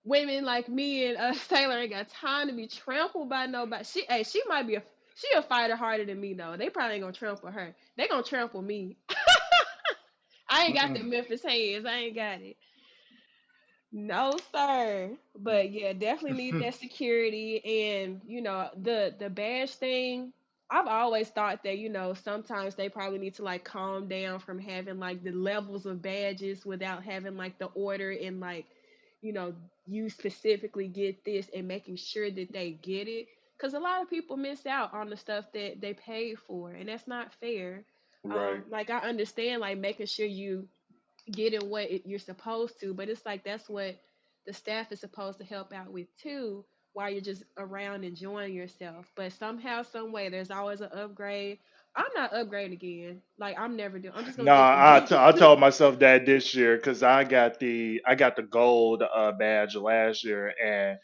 women like me and Taylor ain't got time to be trampled by nobody. She might be she a fighter harder than me though. They probably ain't gonna trample her. They gonna trample me. I ain't got the Mm-mm. Memphis hands. I ain't got it. No, sir. But yeah, definitely need that security. And the badge thing. I've always thought that sometimes they probably need to like calm down from having like the levels of badges without having like the order and like you know you specifically get this and making sure that they get it. Because a lot of people miss out on the stuff that they paid for, and that's not fair. Right. Like I understand like making sure you getting what you're supposed to, but it's like that's what the staff is supposed to help out with too, while you're just around enjoying yourself. But somehow, some way, there's always an upgrade. I'm not upgrading again. Like I'm never doing. I'm just gonna No, get the I base. told myself that this year because I got the gold badge last year, and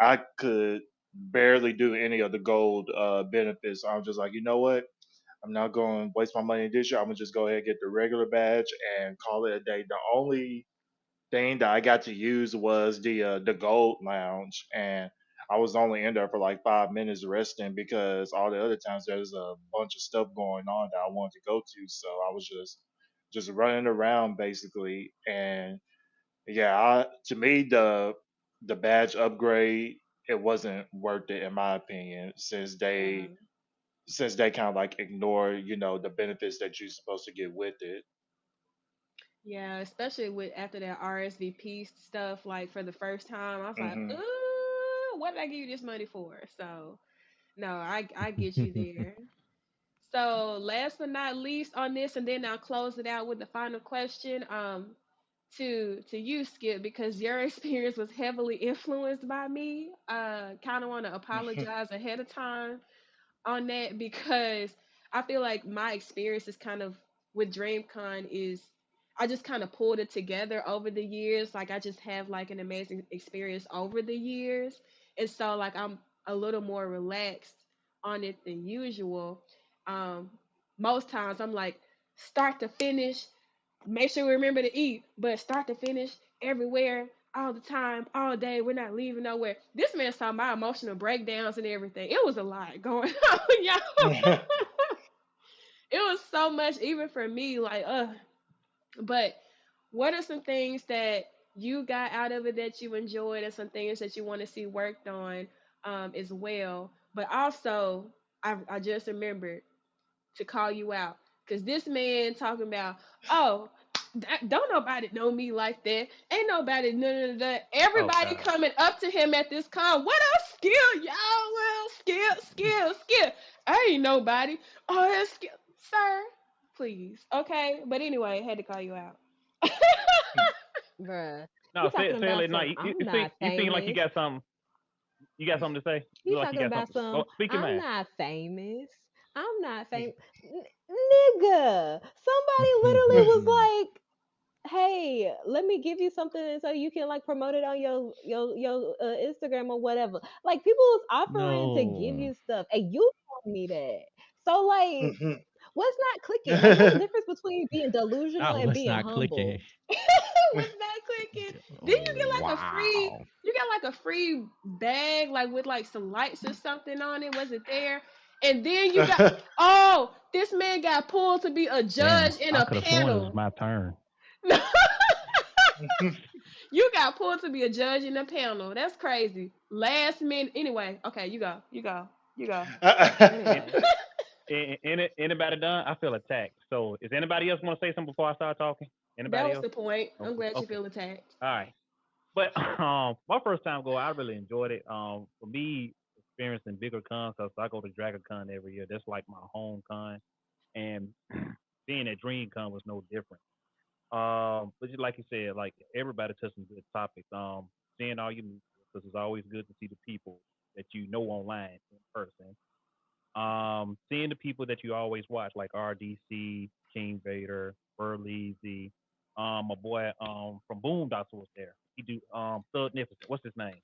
I could barely do any of the gold benefits. I'm just like, you know what? I'm not going to waste my money this year. I'm gonna just go ahead and get the regular badge and call it a day. The only thing that I got to use was the gold lounge, and I was only in there for like 5 minutes resting because all the other times there's a bunch of stuff going on that I wanted to go to, so I was just running around basically. And yeah, to me the badge upgrade, it wasn't worth it in my opinion, Yeah. since they kind of like ignore the benefits that you're supposed to get with it. Yeah, especially with after that RSVP stuff, like for the first time, I was like, Hmm. what did I give you this money for? So no, I get you there. So last but not least on this, and then I'll close it out with the final question. To you, Skip, because your experience was heavily influenced by me. Kind of want to apologize ahead of time on that because I feel like my experience is kind of with DreamCon is I just kind of pulled it together over the years. Like I just have like an amazing experience over the years, and so like I'm a little more relaxed on it than usual. Um, Most times I'm like start to finish, make sure we remember to eat, but start to finish everywhere, all the time, all day. We're not leaving nowhere. This man saw my emotional breakdowns and everything. It was a lot going on, y'all. It was so much, even for me. Like, But what are some things that you got out of it that you enjoyed, and some things that you want to see worked on, as well? But also, I just remembered to call you out because this man talking about, oh, don't nobody know me like that. Ain't nobody none of that. Oh Everybody God. coming up to him at this con. What up, Skill? Y'all, well, Skill. I ain't nobody. Oh, that's Skill, sir. Please, okay. But anyway, I had to call you out. Bruh. He No, talking say it about late some night. I'm not You seem like you famous. got something. You got something to say. You He look like you talking got about something. Go some speak your I'm mind. not famous. I'm not famous. Nigga. Somebody literally was like, hey, let me give you something so you can like promote it on your Instagram or whatever. Like people was offering to give No, you stuff, and you told me that. So like, what's not clicking? Like, what's the difference between being delusional that and was being not clicking. humble? Was that clicking? Then you get like a free, Wow. you got like a free bag, like with like some lights or something on it. Was it there? And then you got, oh, this man got pulled to be a Damn, judge in I a could have sworn it was panel. my turn. You got pulled to be a judge in a panel. That's crazy. Last minute. Anyway, okay, you go. It, Anyway, anybody done? I feel attacked. So, is anybody else want to say something before I start talking? That Anybody was else? the point. I'm Okay. glad you Okay. feel attacked. All right. But my first time go, I really enjoyed it. For me, experiencing bigger cons, cause I go to Dragon Con every year. That's like my home con, and being at DreamCon was no different. But just like you said, like everybody touched some good topics. Seeing all you, because it's always good to see the people that you know online in person. Seeing the people that you always watch, like RDC, King Vader, Burleezy, my boy from Boondocks was there. He do Thugnificent. What's his name?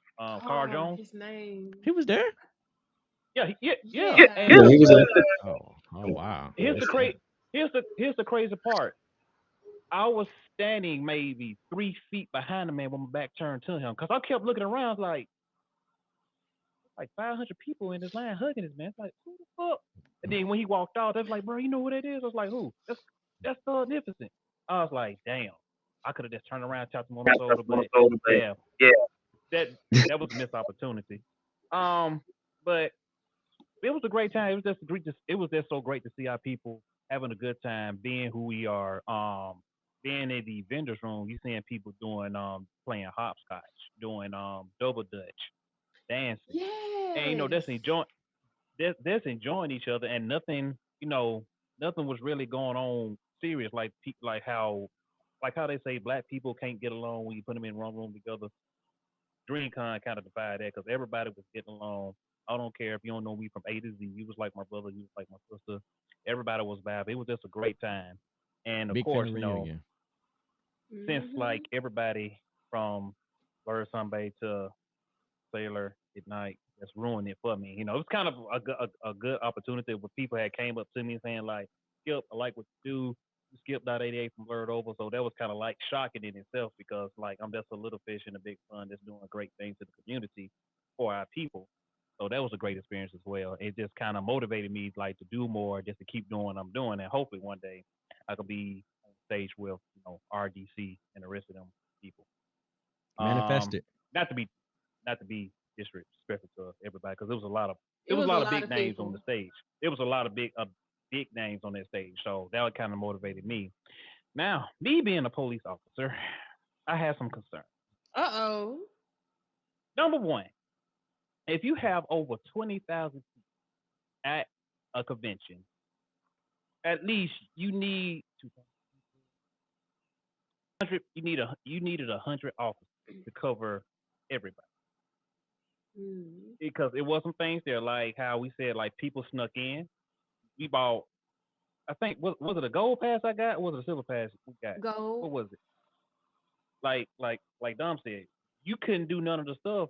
Carl Oh, Jones. his name. He was there. Yeah. Yeah. Yeah, And he was in. Oh, oh wow. here's the here's the crazy part. I was standing maybe 3 feet behind the man with my back turned to him because I kept looking around like 500 people in this line hugging this man. It's like, who the fuck? And then when he walked out, that's like, bro, you know who that is? I was like, who? That's Magnificent. I was like, damn. I could have just turned around, chopped him on the shoulder, but yeah, that that was a missed opportunity. Um, but it was a great time. It was just great. It was just so great to see our people having a good time, being who we are. Being in the vendors room, you seeing people doing playing hopscotch, doing double dutch, dancing, and Yes. that's enjoying each other, and nothing nothing was really going on serious like like how they say black people can't get along when you put them in one room together. DreamCon kind of defied that because everybody was getting along. I don't care if you don't know me from A to Z. You was like my brother. You was like my sister. Everybody was vibing. It was just a great time. And of Big course, family reunion. since like Mhm. everybody from Bird Sunday to Sailor at night just ruined it for me. It's kind of a good opportunity where people had came up to me saying like, Skip, I like what you do. You skipped out 88 from Blurred Over. So that was kind of like shocking in itself because like I'm just a little fish in a big pond that's doing great things to the community for our people. So that was a great experience as well. It just kind of motivated me like to do more, just to keep doing what I'm doing, and hopefully one day I could be on stage with RDC and the rest of them people. Manifest Um, it. not to be disrespectful to everybody because it It was a was a lot of lot big of names on the people. stage. It was a lot of big names on that stage, so that kind of motivated me. Now, me being a police officer, I have some concerns. Uh-oh. Number one, if you have over 20,000 at a convention, at least you need 200. You needed 100 officers to cover everybody Mm. because it was some things there like how we said like people snuck in. We bought I think was it a gold pass I got or was it a silver pass we got? What Gold. was it? Like Dom said, you couldn't do none of the stuff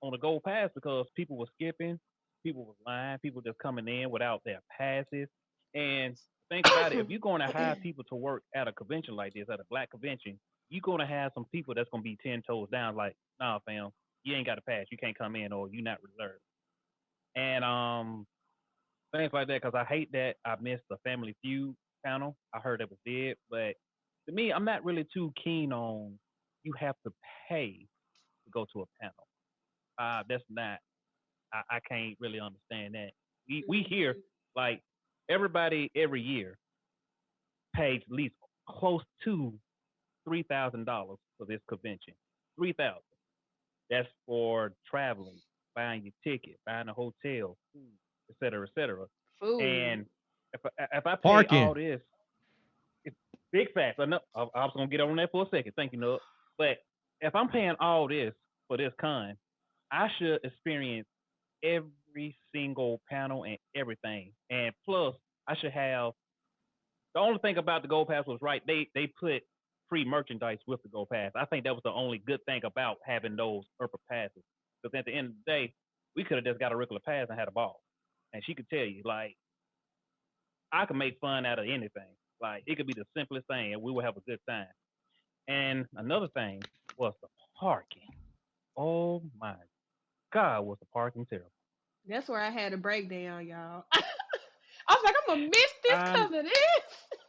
on the gold pass because people were skipping, people were lying, people just coming in without their passes. And think about it, if you're going to hire people to work at a convention like this, at a black convention, you're going to have some people that's going to be 10 toes down, like, nah, fam, you ain't got a pass, you can't come in, or you're not reserved. And things like that because I hate that I missed the Family Feud panel. I heard it was dead, but to me, I'm not really too keen on you have to pay to go to a panel. That's not. I can't really understand that. We hear Mhm. like everybody every year pays at least close to $3,000 for this convention. 3,000. That's for traveling, buying your ticket, buying a hotel, food, et cetera, et cetera. Food. And if I pay all Parking. this, it's big facts. I was gonna get on that for a second. Thank you, Nub. But if I'm paying all this for this con, I should experience every single panel and everything. And plus, I should have the only thing about the Gold Pass was right. They put free merchandise with the Gold Pass. I think that was the only good thing about having those upper passes. Because at the end of the day, we could have just got a regular pass and had a ball. And she could tell you, like, I could make fun out of anything. Like, it could be the simplest thing, and we would have a good time. And another thing was the parking. Oh my God, was the parking terrible? That's where I had a breakdown, y'all. I was like, I'm gonna miss this I'm, because of this.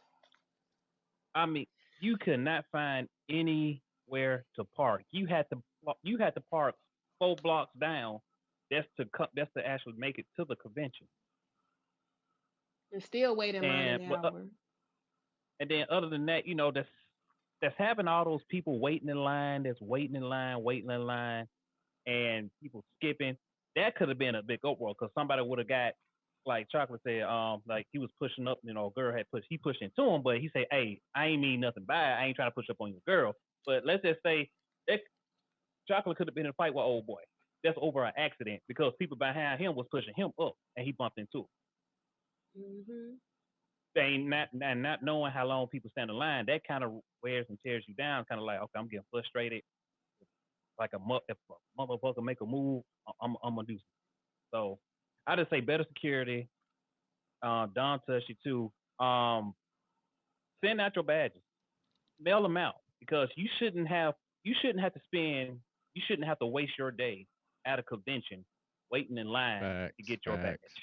I mean, you could not find anywhere to park. You had to park 4 blocks down. That's to actually make it to the convention. And still wait in line And an but hour. and then other than that, that's having all those people waiting in line. That's waiting in line, and people skipping. That could have been a big uproar because somebody would have got like Chocolate said, like he was pushing up, girl had pushed, he pushed into him, but he said, "Hey, I ain't mean nothing by it. I ain't trying to push up on your girl." But let's just say that Chocolate could have been in a fight with old boy. That's over an accident because people behind him was pushing him up, and he bumped into him. Mhm. They not knowing how long people stand in line, that kind of wears and tears you down. Kind of like, okay, I'm getting frustrated. Like if a motherfucker make a move, I'm gonna do something. So I just say better security. Don touched you too. Send out your badges, mail them out because you shouldn't have to spend you shouldn't have to waste your day at a convention waiting in line to Facts. get your badge. Facts.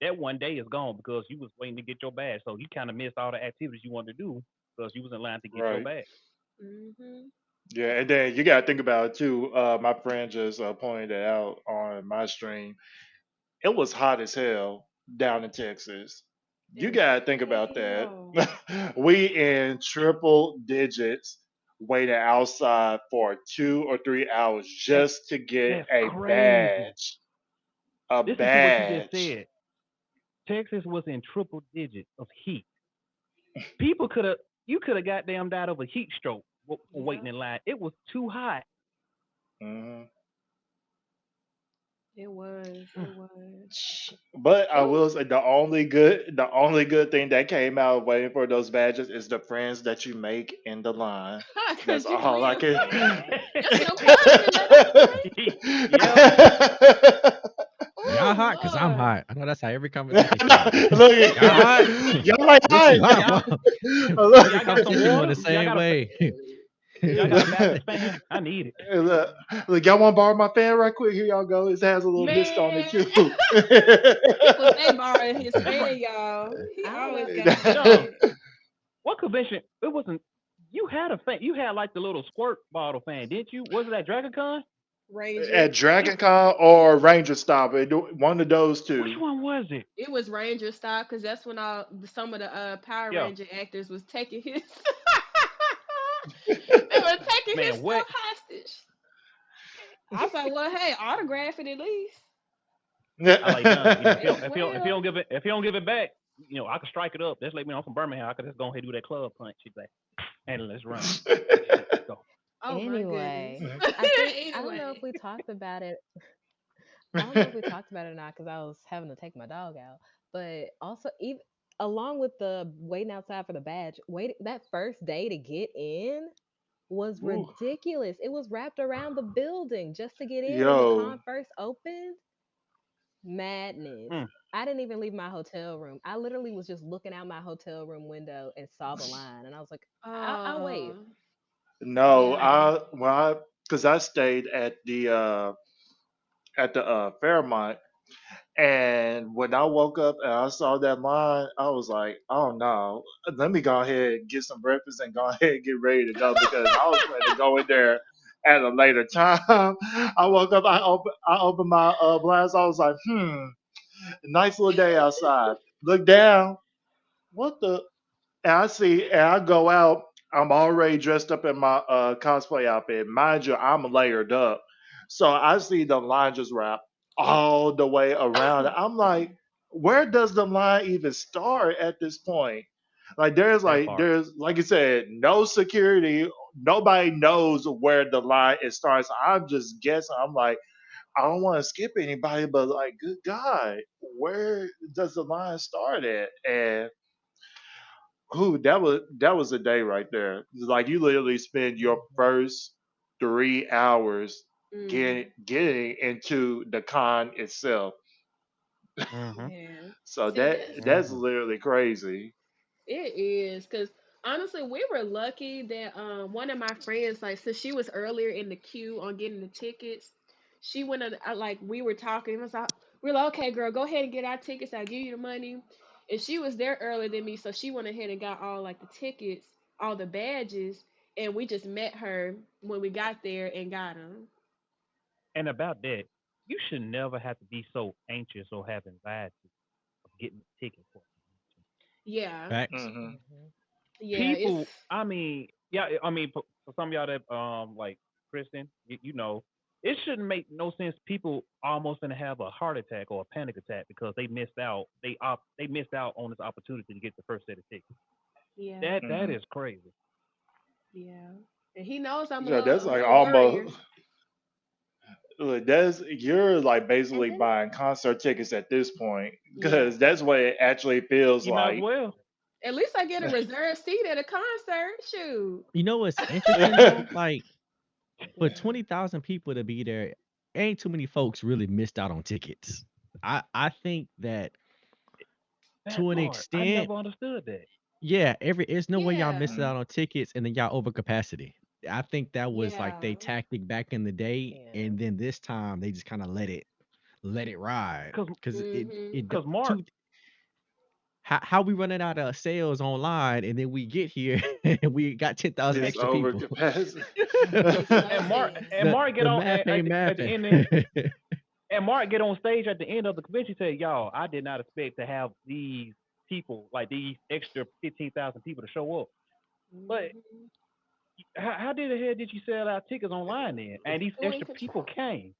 That one day is gone because you was waiting to get your badge, so you kind of missed all the activities you wanted to do because you was in line to get your Right. bag. Mhm. Yeah, and then you gotta think about it too. My friend just pointed it out on my stream. It was hot as hell down in Texas. It You was gotta think about that. hell. We in triple digits waiting outside for 2 or 3 hours That just to get that's a crazy. badge. A Listen to what you just badge. said. Texas was in triple digits of heat. People could have, you could have goddamn died of a heat stroke for waiting Yeah, in line. It was too hot. hmm it was. It was. But I Oh, will say the only good thing that came out of waiting for those badges is the friends that you make in the line. That's cause you all I will. can. Just encouraging them. Okay. Yep. Y'all Oh hot because I'm Lord. hot. I know that's how every conversation start. Look, Y'all hot? y'all like We too hi. hot. Y'all Every y'all got some conversation going water? the same way. Y'all got a Baptist fan? I need it. Look, y'all want to borrow my fan right quick? Here y'all go. It has a little mist on it Man, too. people stay borrowing his fan, y'all. He I don't know. always got a John, fan. what convention? It wasn't. You had a fan. You had like the little squirt bottle fan, didn't you? Was it at DragonCon? Ranger. At It, Dragon Con or Ranger Stop, one of those which two. one was it? It was Ranger style because that's when some of the Power Yeah, Ranger actors was taking his. They were taking his man. What? stuff hostage. I was like, well, hey, autograph it at least. I like done. You know, May as if you well. don't give it back, you know, I can strike it up. Just let me know I'm from Birmingham. I could just go ahead and do that club punch. She's like, and let's run. Let's go. Oh my goodness. Anyway, I think I don't know if Anyway. we talked about it. I don't know if we talked about it or not because I was having to take my dog out. But also, even along with the waiting outside for the badge, wait that first day to get in was Ooh, ridiculous. It was wrapped around the building just to get in when the yo, con first opened. Madness. Mm, I didn't even leave my hotel room. I literally was just looking out my hotel room window and saw the line, and I was like, I'll wait." Oh, no, yeah. because I stayed at the Fairmont. And when I woke up and I saw that line, I was like, oh no, let me go ahead and get some breakfast and go ahead and get ready to go because I was planning to go in there at a later time. I woke up, I opened my blinds. I was like, nice little day outside. Look down. What the? And I go out. I'm already dressed up in my cosplay outfit. Mind you, I'm layered up. So I see the line just wrap all the way around. I'm like, where does the line even start at this point? that part. There's like you said, no security. Nobody knows where the line it starts. I'm just guessing. I'm like, I don't want to skip anybody, but like, good God, where does the line start at? And ooh, that was a day right there. Like you literally spend your Mhm. first 3 hours getting Mm, getting into the con itself. Mhm. man. So See, that's Mhm. literally crazy. it is because honestly, we were lucky that one of my friends, like, since she was earlier in the queue on getting the tickets, she went like we were talking. It was like, we are like, okay, girl, go ahead and get our tickets. I'll give you the money. And she was there earlier than me, so she went ahead and got all like the tickets, all the badges, and we just met her when we got there and got them. And about that, you should never have to be so anxious or have anxiety of getting a ticket for it. Yeah, Facts. Hmm Mhm. yeah, it's People, I mean, yeah, I mean, for some of y'all that like Kristen, you know, it shouldn't make no sense. People almost gonna have a heart attack or a panic attack because they missed out. They missed out on this opportunity to get the first set of tickets. yeah, That hmm is crazy. yeah. And he knows I'm a Yeah, little that's a like little worrier. almost look, that's you're like And basically then buying concert tickets at this point Yeah. because that's what it actually feels You might as like. well. At least I get a reserved seat at a concert. Shoot. You know what's interesting though? Like for yeah, 20,000 people to be there, ain't too many folks really missed out on tickets. I think that That to an part, I extent, never understood that. yeah, it's no way y'all Yeah. missing Mhm. out on tickets and then y'all over capacity. I think that was like Yeah. they tactic back in the day, yeah. and then this time they just kind of let it ride Cause, because Mhm. it cause Mark, two how we running out of sales online, and then we get here and we got 10,000 It's extra over people. capacity. Makes no And Mark sense. and the Mark get the on math ain't at the mathing. end and Mark get on stage at the end of the convention and say, "Y'all, I did not expect to have these people like these extra 15,000 people to show up. But Hmm. how did the hell did you sell out tickets online then? And these Who in extra people control? came.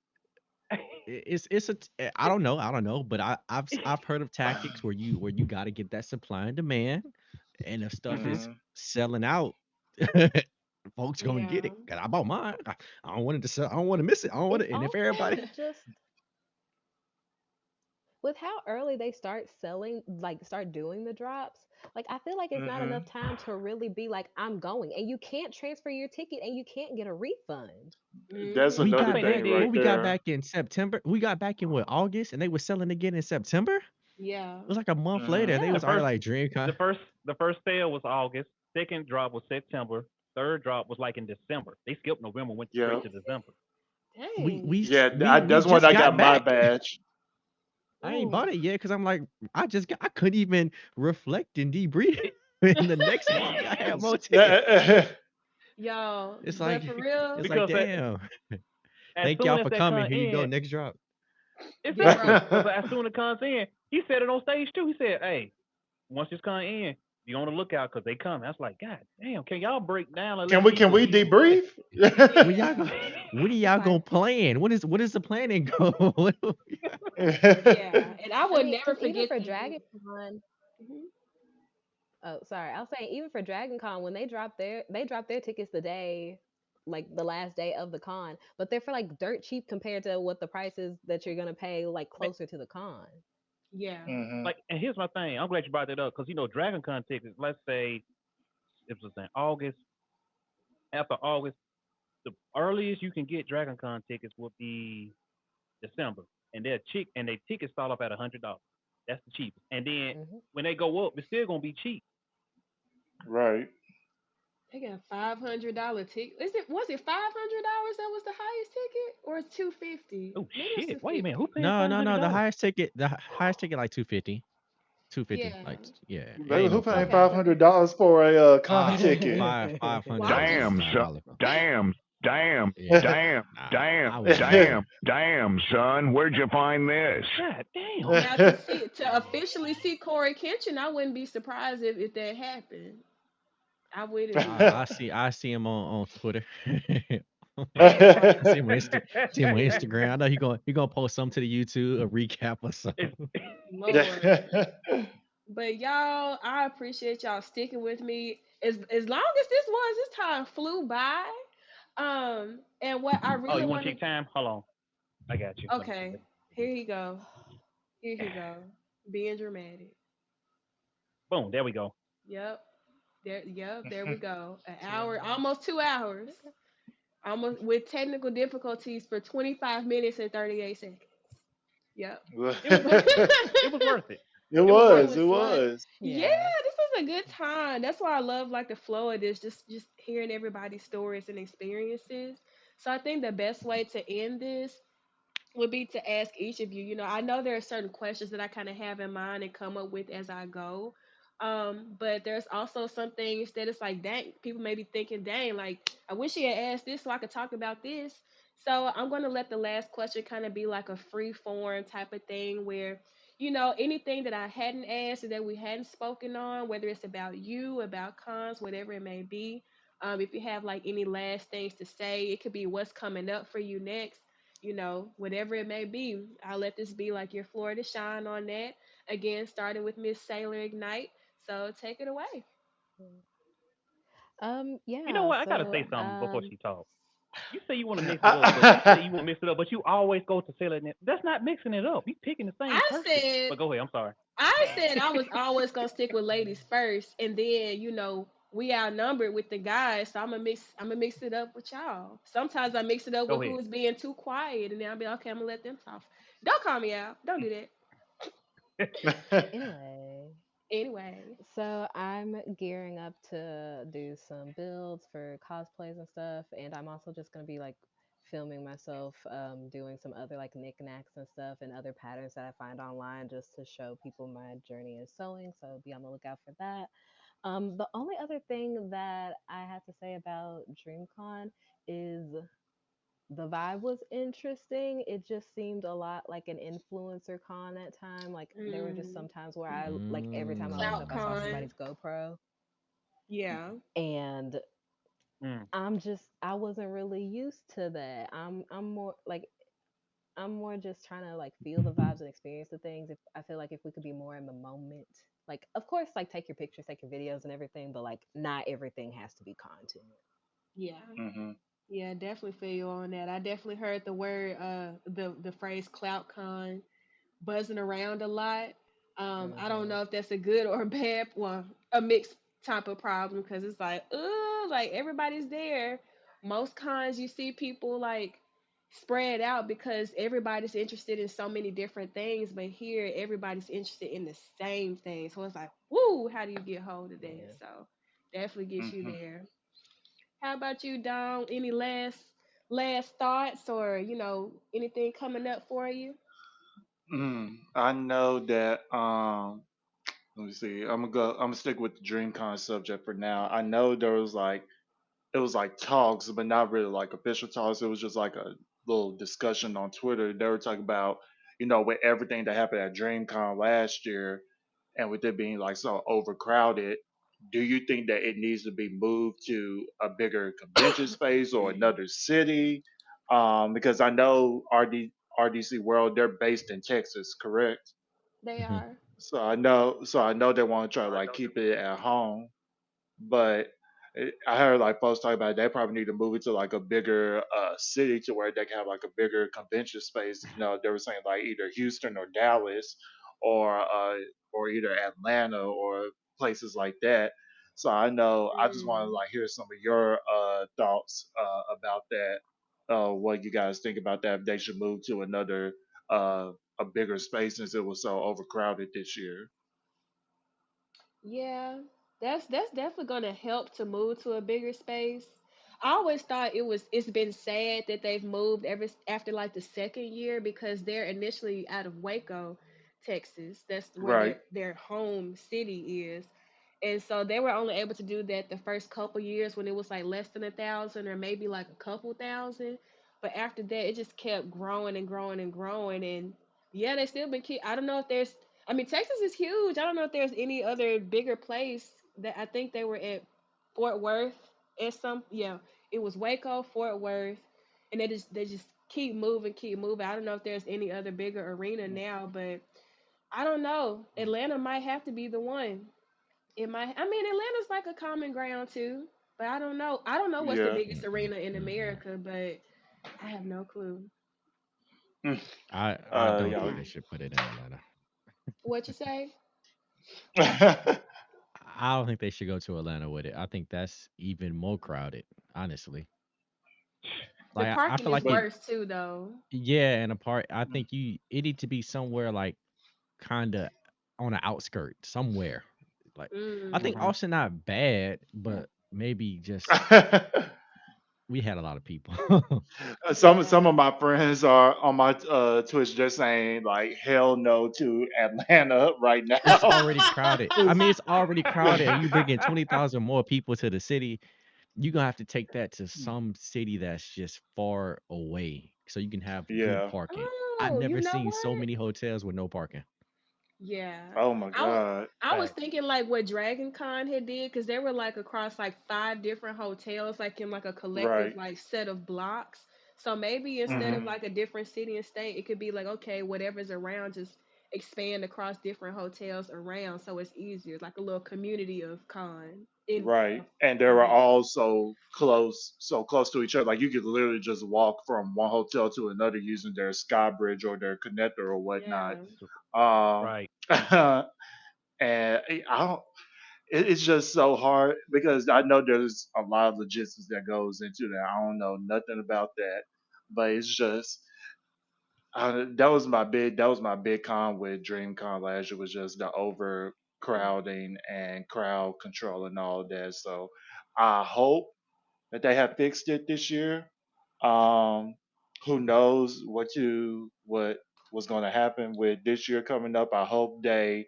I don't know, but I've heard of tactics where you got to get that supply and demand, and if stuff is Hmm. selling out, folks gonna get Yeah. it. 'Cause I bought mine. I don't want it to sell. I don't want to miss it. I don't want It's it. And if everybody, also just with how early they start selling, like start doing the drops. Like I feel like it's not Hmm. enough time to really be like, I'm going, and you can't transfer your ticket, and you can't get a refund. That's But Hmm. we I another got think they back thing did. what right we got there. back in September. We got back in what, August, and they were selling again in September. It Yeah. was like a month later. Hmm. They The Yeah. was already first like DreamCon. the first sale was August. Second drop was September. Third drop was like in December. They skipped November, went straight Yeah. to December. Dang. Yeah. We That's when just I got got my back. badge. I ain't Ooh. bought it yet because I'm like, I couldn't even reflect and debrief. It, In the next month, I had more tickets. Y'all, It's like but for real, it's like because damn. as Thank y'all soon as for that coming. come Here you go. in, Next drop. yeah, exactly. Because as soon as it comes in, he said it on stage too. He said, "Hey, once this come in, be on the lookout because they come." I was like, "God damn, can y'all break down and can let we can people?" we debrief? When y'all go, yeah, when are It's y'all like, gonna plan? What is the planning go? yeah. And I I would mean, never because even forget for the. Dragon Con, Mhm. oh, sorry, I was saying even for Dragon Con, when they drop their tickets the day, like the last day of the con, but they're for like dirt cheap compared to what the prices that you're gonna pay like Man, closer to the con. Yeah. Hmm. like, and here's my thing. I'm glad you brought that up because Dragon Con tickets. Let's say it was in August. After August, the earliest you can get Dragon Con tickets will be December, and their tickets start off at $100. That's the cheapest. And then Hmm. when they go up, it's still gonna be cheap. Right. They got $500 ticket. Is it was it $500 that was the highest ticket, or it's 250? Oh Maybe it's shit! two Wait a minute, who fifty. paying No, five no, hundred no. dollars? The highest ticket like 250. 250. Yeah. Like yeah, it Baby, ain't who no paying 500. Okay. $500 for a con Five ticket? five five Well, hundred I'm dollars is just. Damn, son. $500, bro. Damn, damn, Yeah. damn, Nah, damn, I wouldn't do that. damn, damn, son. Where'd you find this? God damn. Now to officially see Corey Kenshin, I wouldn't be surprised if that happened. I wouldn't be. I see him on Twitter. I see him on see him on it's Instagram. I know he gonna post something to the YouTube, a recap or something. Lord. But y'all, I appreciate y'all sticking with me. As long as this time flew by. And what I oh, really you want want to to. check time? Hold on, I got you. Let me see. Okay, here you go. Here you go. Being dramatic. Boom, there we go. Yep. There we go. An Yeah. hour, almost 2 hours. Okay. Almost with technical difficulties for 25 minutes and 38 seconds. Yep. It was worth it. It was worth it. It It was It worth was. it. was It fun. was. Yeah, Yeah. this was a good time. That's why I love like the flow of this, just hearing everybody's stories and experiences. So I think the best way to end this would be to ask each of you. I know there are certain questions that I kind of have in mind and come up with as I go. But there's also some things that it's like, dang, people may be thinking, dang, like, I wish he had asked this so I could talk about this. So I'm going to let the last question kind of be like a free form type of thing where, anything that I hadn't asked or that we hadn't spoken on, whether it's about you, about cons, whatever it may be. If you have like any last things to say, it could be what's coming up for you next, whatever it may be. I'll let this be like your floor to shine on that. Again, starting with Miss Sailor Ignite. So take it away. You know Yeah, what? I gotta so say something before she talks. You say you want to mix it up, but you say you I- want to mix it up, but you always go to selling it. That's not mixing it up. You picking the same I person. said But go ahead. I'm sorry. I was always gonna stick with ladies first, and then we outnumbered with the guys, so I'm gonna mix it up with y'all. Sometimes I mix it up with Go ahead. who's being too quiet, and then I'll be okay. I'm gonna let them talk. Don't call me out. Don't do that. anyway, Anyway, so I'm gearing up to do some builds for cosplays and stuff, and I'm also just gonna be like filming myself doing some other like knickknacks and stuff and other patterns that I find online just to show people my journey in sewing. So be on the lookout for that. The only other thing that I had to say about DreamCon is the vibe was interesting. It just seemed a lot like an influencer con at time. Like there were just Mm. some times where I like every time I looked Clout up I saw Mm. con. somebody's GoPro Yeah. and Mm. I wasn't really used to that. I'm more like I'm more just trying to like feel the vibes and experience the things. If I feel like if we could be more in the moment, like of course like take your pictures, take your videos and everything, but like not everything has to be content. Yeah. Hmm. Yeah, definitely feel you on that. I definitely heard the word the phrase clout con buzzing around a lot. I don't Mhm. know if that's a good or bad, well, a mixed type of problem because it's like, like everybody's there. Most cons you see people like spread out because everybody's interested in so many different things, but here everybody's interested in the same thing. So it's like, woo, how do you get hold of that? Yeah. So definitely get you Hmm. there. How about you, Dom? Any last thoughts or anything coming up for you? I know that. Let me see. I'm gonna go. I'm gonna stick with the DreamCon subject for now. I know there was like it was like talks, but not really like official talks. It was just like a little discussion on Twitter. They were talking about, with everything that happened at DreamCon last year, and with it being like so overcrowded, do you think that it needs to be moved to a bigger convention space or another city? Because I know RDC World, they're based in Texas, correct? They Mhm. are. So I know they want to try to like keep it at home, but I heard like folks talk about they probably need to move it to like a bigger city to where they can have like a bigger convention space. They were saying like either Houston or Dallas, or either Atlanta or places like that. So I know I just want to Mm. like hear some of your thoughts about that. What you guys think about that? If they should move to another a bigger space since it was so overcrowded this year. Yeah, that's definitely gonna help to move to a bigger space. I always thought it's been sad that they've moved after like the second year because they're initially out of Waco, Texas. That's where Right. their home city is. And so they were only able to do that the first couple years when it was like less than 1,000 or maybe like a couple thousand. But after that, it just kept growing and growing and growing. And yeah, they still been keep. I don't know if there's. I mean, Texas is huge. I don't know if there's any other bigger place that I think they were at Fort Worth at some. Yeah, it was Waco, Fort Worth, and they just keep moving. I don't know if there's any other bigger arena now, but I don't know. Atlanta might have to be the one. It might. I mean, Atlanta's like a common ground too, but I don't know. I don't know what's the Yeah. biggest arena in Mhm. America, but I have no clue. I don't Yeah. think they should put it in Atlanta. What you say? I don't think they should go to Atlanta with it. I think that's even more crowded, honestly. The Like I parking feel is like it, but worse too, though. yeah, and apart, I think it need to be somewhere like kind of on the outskirt, somewhere. Like I think Mm. Mhm. Austin not bad, but maybe just we had a lot of people. Some of Yeah. my friends are on my Twitch just saying like hell no to Atlanta right It's now. already crowded. I 'Cause- mean, it's already crowded, and you bring in 20,000 more people to the city. You gonna have to take that to some city that's just far away, so you can have good yeah. parking. I've Oh, you never know seen so what? many hotels with no parking. Yeah. Oh my I was god. I was Fact. thinking like what Dragon Con had did because they were like across like five different hotels, like in like a collective Right. like set of blocks. So maybe instead Hmm. of like a different city and state, it could be like okay, whatever's around, just expand across different hotels around, so it's easier, like a little community of con in Right. of And they were events. all so close to each other. Like you could literally just walk from one hotel to another using their sky bridge or their connector or whatnot. Yeah. Um, Right. and I don't. It's just so hard because I know there's a lot of logistics that goes into that. I don't know nothing about that, but it's just that was my big con with DreamCon last year was just the overcrowding and crowd control and all that. So I hope that they have fixed it this year. who knows what was going to happen with this year coming up. I hope they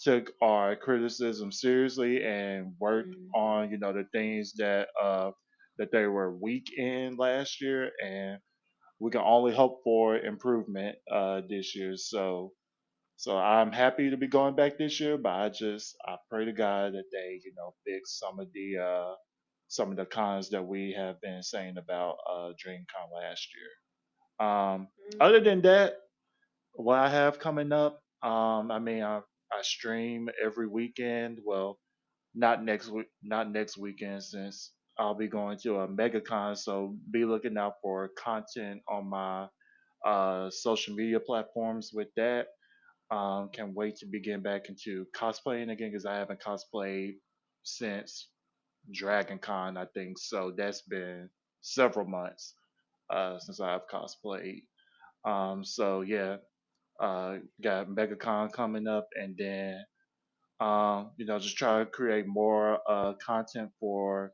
took our criticism seriously and worked Mhm. on the things that they were weak in last year, and we can only hope for improvement this year. So I'm happy to be going back this year, but I pray to God that they fix some of the cons that we have been saying about DreamCon last year. Other Mhm. than that, what I have coming up, I mean, I stream every weekend. Well, not next weekend since I'll be going to a MegaCon. So be looking out for content on my social media platforms with that. Can't wait to begin back into cosplaying again because I haven't cosplayed since Dragon Con, I think. So that's been several months since I've cosplayed. So yeah, got MegaCon coming up, and then just try to create more content for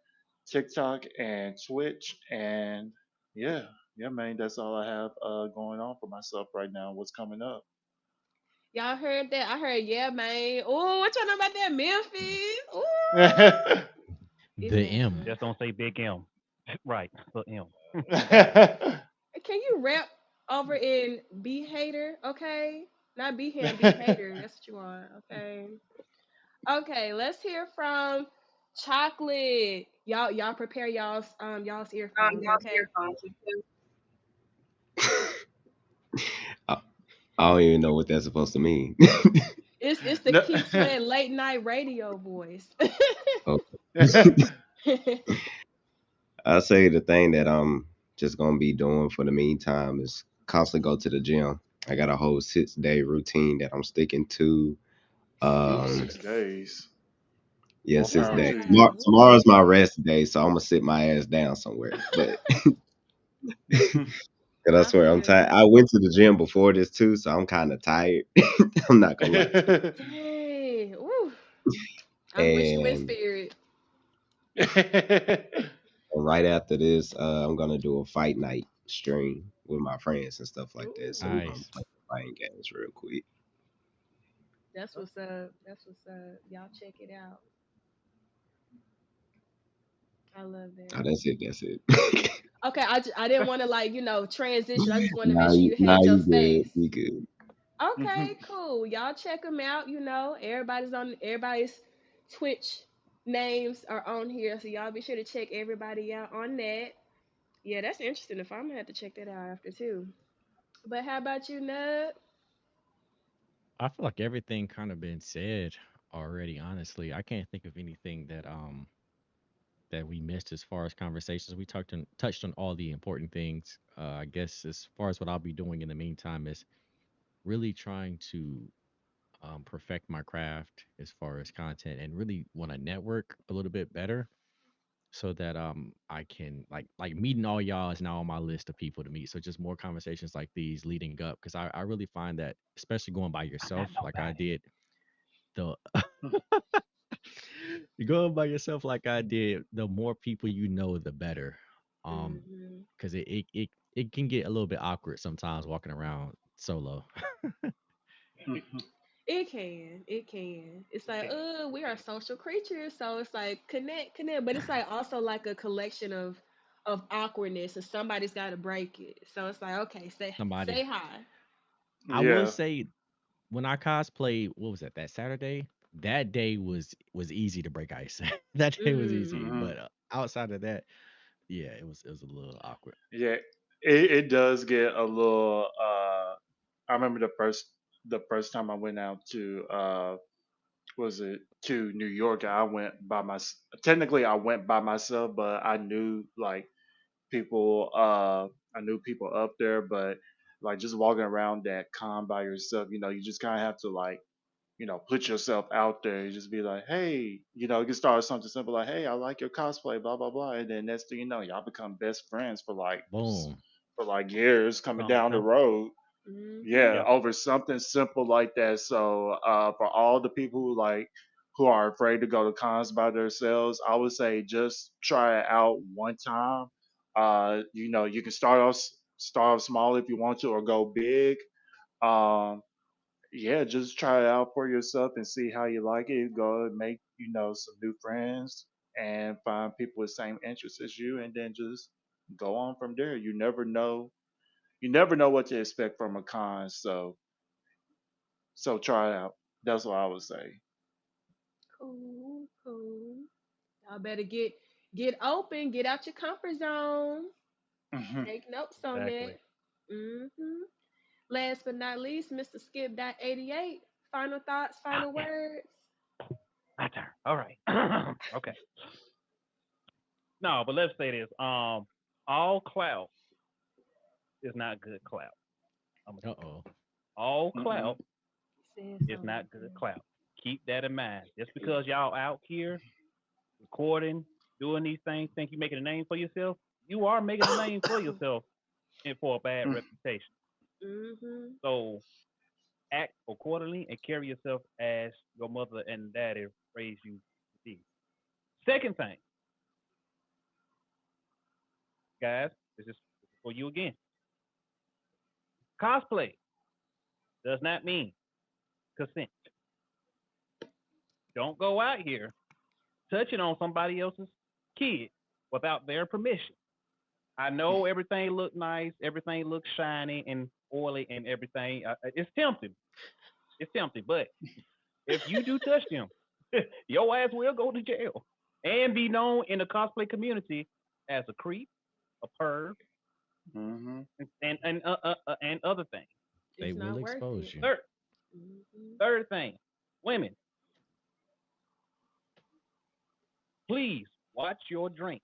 TikTok and Twitch, and yeah, yeah, man, that's all I have going on for myself right now. What's coming up? Y'all heard that? I heard, yeah, man. Oh, what y'all know about that Memphis? Ooh, Yeah. it's The going M. Just on. don't say Big M. Right. So M. Can you rap over in Be Hater? Okay, not Be Him, Be Hater. That's what you want. Okay. Okay. Let's hear from Chocolate. Y'all prepare y'all's earphones. Okay. I, I don't even know what that's supposed to mean. It's the No. Key Sweat late night radio voice. Oh. I say the thing that I'm just gonna be doing for the meantime is constantly go to the gym. I got a whole 6 day routine that I'm sticking to. Ooh, Um, 6 days. yeah, More six power days. to you. Wow. Tomorrow's Ooh. my rest day, so I'm gonna sit my ass down somewhere. But and I I swear I'm feel tired. you. I went to the gym before this too, so I'm kind of tired. I'm not gonna lie. Dang. Ooh. I'm with you in And spirit. right after this, I'm gonna do a fight night stream with my friends and stuff like that. So we're gonna Ooh. Nice. play fighting games real quick. That's what's up. That's what's up. Y'all check it out. I love Oh, that. that's it. That's it. Okay, I didn't want to like, transition. I just wanted to make sure you Nah, had your you good. space. You good. Okay, cool. Y'all check them out, everybody's Twitch names are on here, so y'all be sure to check everybody out on that. Yeah, that's interesting. If I'm gonna have to check that out after too. But how about you, Nub? I feel like everything kind of been said already, honestly. I can't think of anything that we missed as far as conversations. We touched on all the important things. I guess as far as what I'll be doing in the meantime is really trying to perfect my craft as far as content and really want to network a little bit better so that I can like meeting all y'all is now on my list of people to meet. So just more conversations like these leading up because I really find that especially going by I'm not yourself like I nobody. did the going by yourself like I did, the more people you know, the better. Hmm. Because it can get a little bit awkward sometimes walking around solo. It can. It can. It's It like, can. we are social creatures, so it's like connect, but it's like also like a collection of awkwardness, and somebody's got to break it. So it's like, okay, say Somebody, hi. I will Yeah. say, when I cosplayed, what was that Saturday? That day was easy to break ice. That day was easy, Mm. Hmm. but outside of that, yeah, it was a little awkward. Yeah. It does get a little. I remember the first time I went out to was it to New York. I went by my. Technically, I went by myself, but I knew like people. I knew people up there, but like just walking around that con by yourself, you just kind of have to like put yourself out there. You just be like, hey, you can start something simple like, hey, I like your cosplay, blah blah blah, and then next thing you know, y'all become best friends for like Boom. years coming Something down the simple. road. Yeah, Mhm. Yep. over something simple like that. So for all the people who are afraid to go to cons by themselves, I would say just try it out one time. You can start off. Start small if you want to, or go big. Um, yeah, just try it out for yourself and see how you like it. Go and make some new friends and find people with same interests as you, and then just go on from there. You never know. You never know what to expect from a con, so try it out. That's what I would say. Cool, cool. Y'all better get open, get out your comfort zone. Mhm. Take notes on Exactly. that. Hmm. Last but not least, Mr. Skip 88. Final thoughts, Ah, final yeah, words. my turn. All right. Okay. No, but let's say this. All clout is not good clout. I'm gonna Uh say oh. all Mm-mm. clout Said is something not like good that. clout. Keep that in mind. Just because y'all out here recording, doing these things, think you're making a name for yourself, you are making a name for yourself and for a bad Mm. reputation. Hmm. So act accordingly and carry yourself as your mother and daddy raised you to be. Second thing, guys, this is for you again. Cosplay does not mean consent. Don't go out here touching on somebody else's kid without their permission. I know everything look nice, everything looks shiny and oily and everything. It's tempting. It's tempting, but if you do touch them, your ass will go to jail and be known in the cosplay community as a creep, a perv, Mhm. and other things. They It's will not worth expose it. you. Third, Hmm. third thing, women, please watch your drink.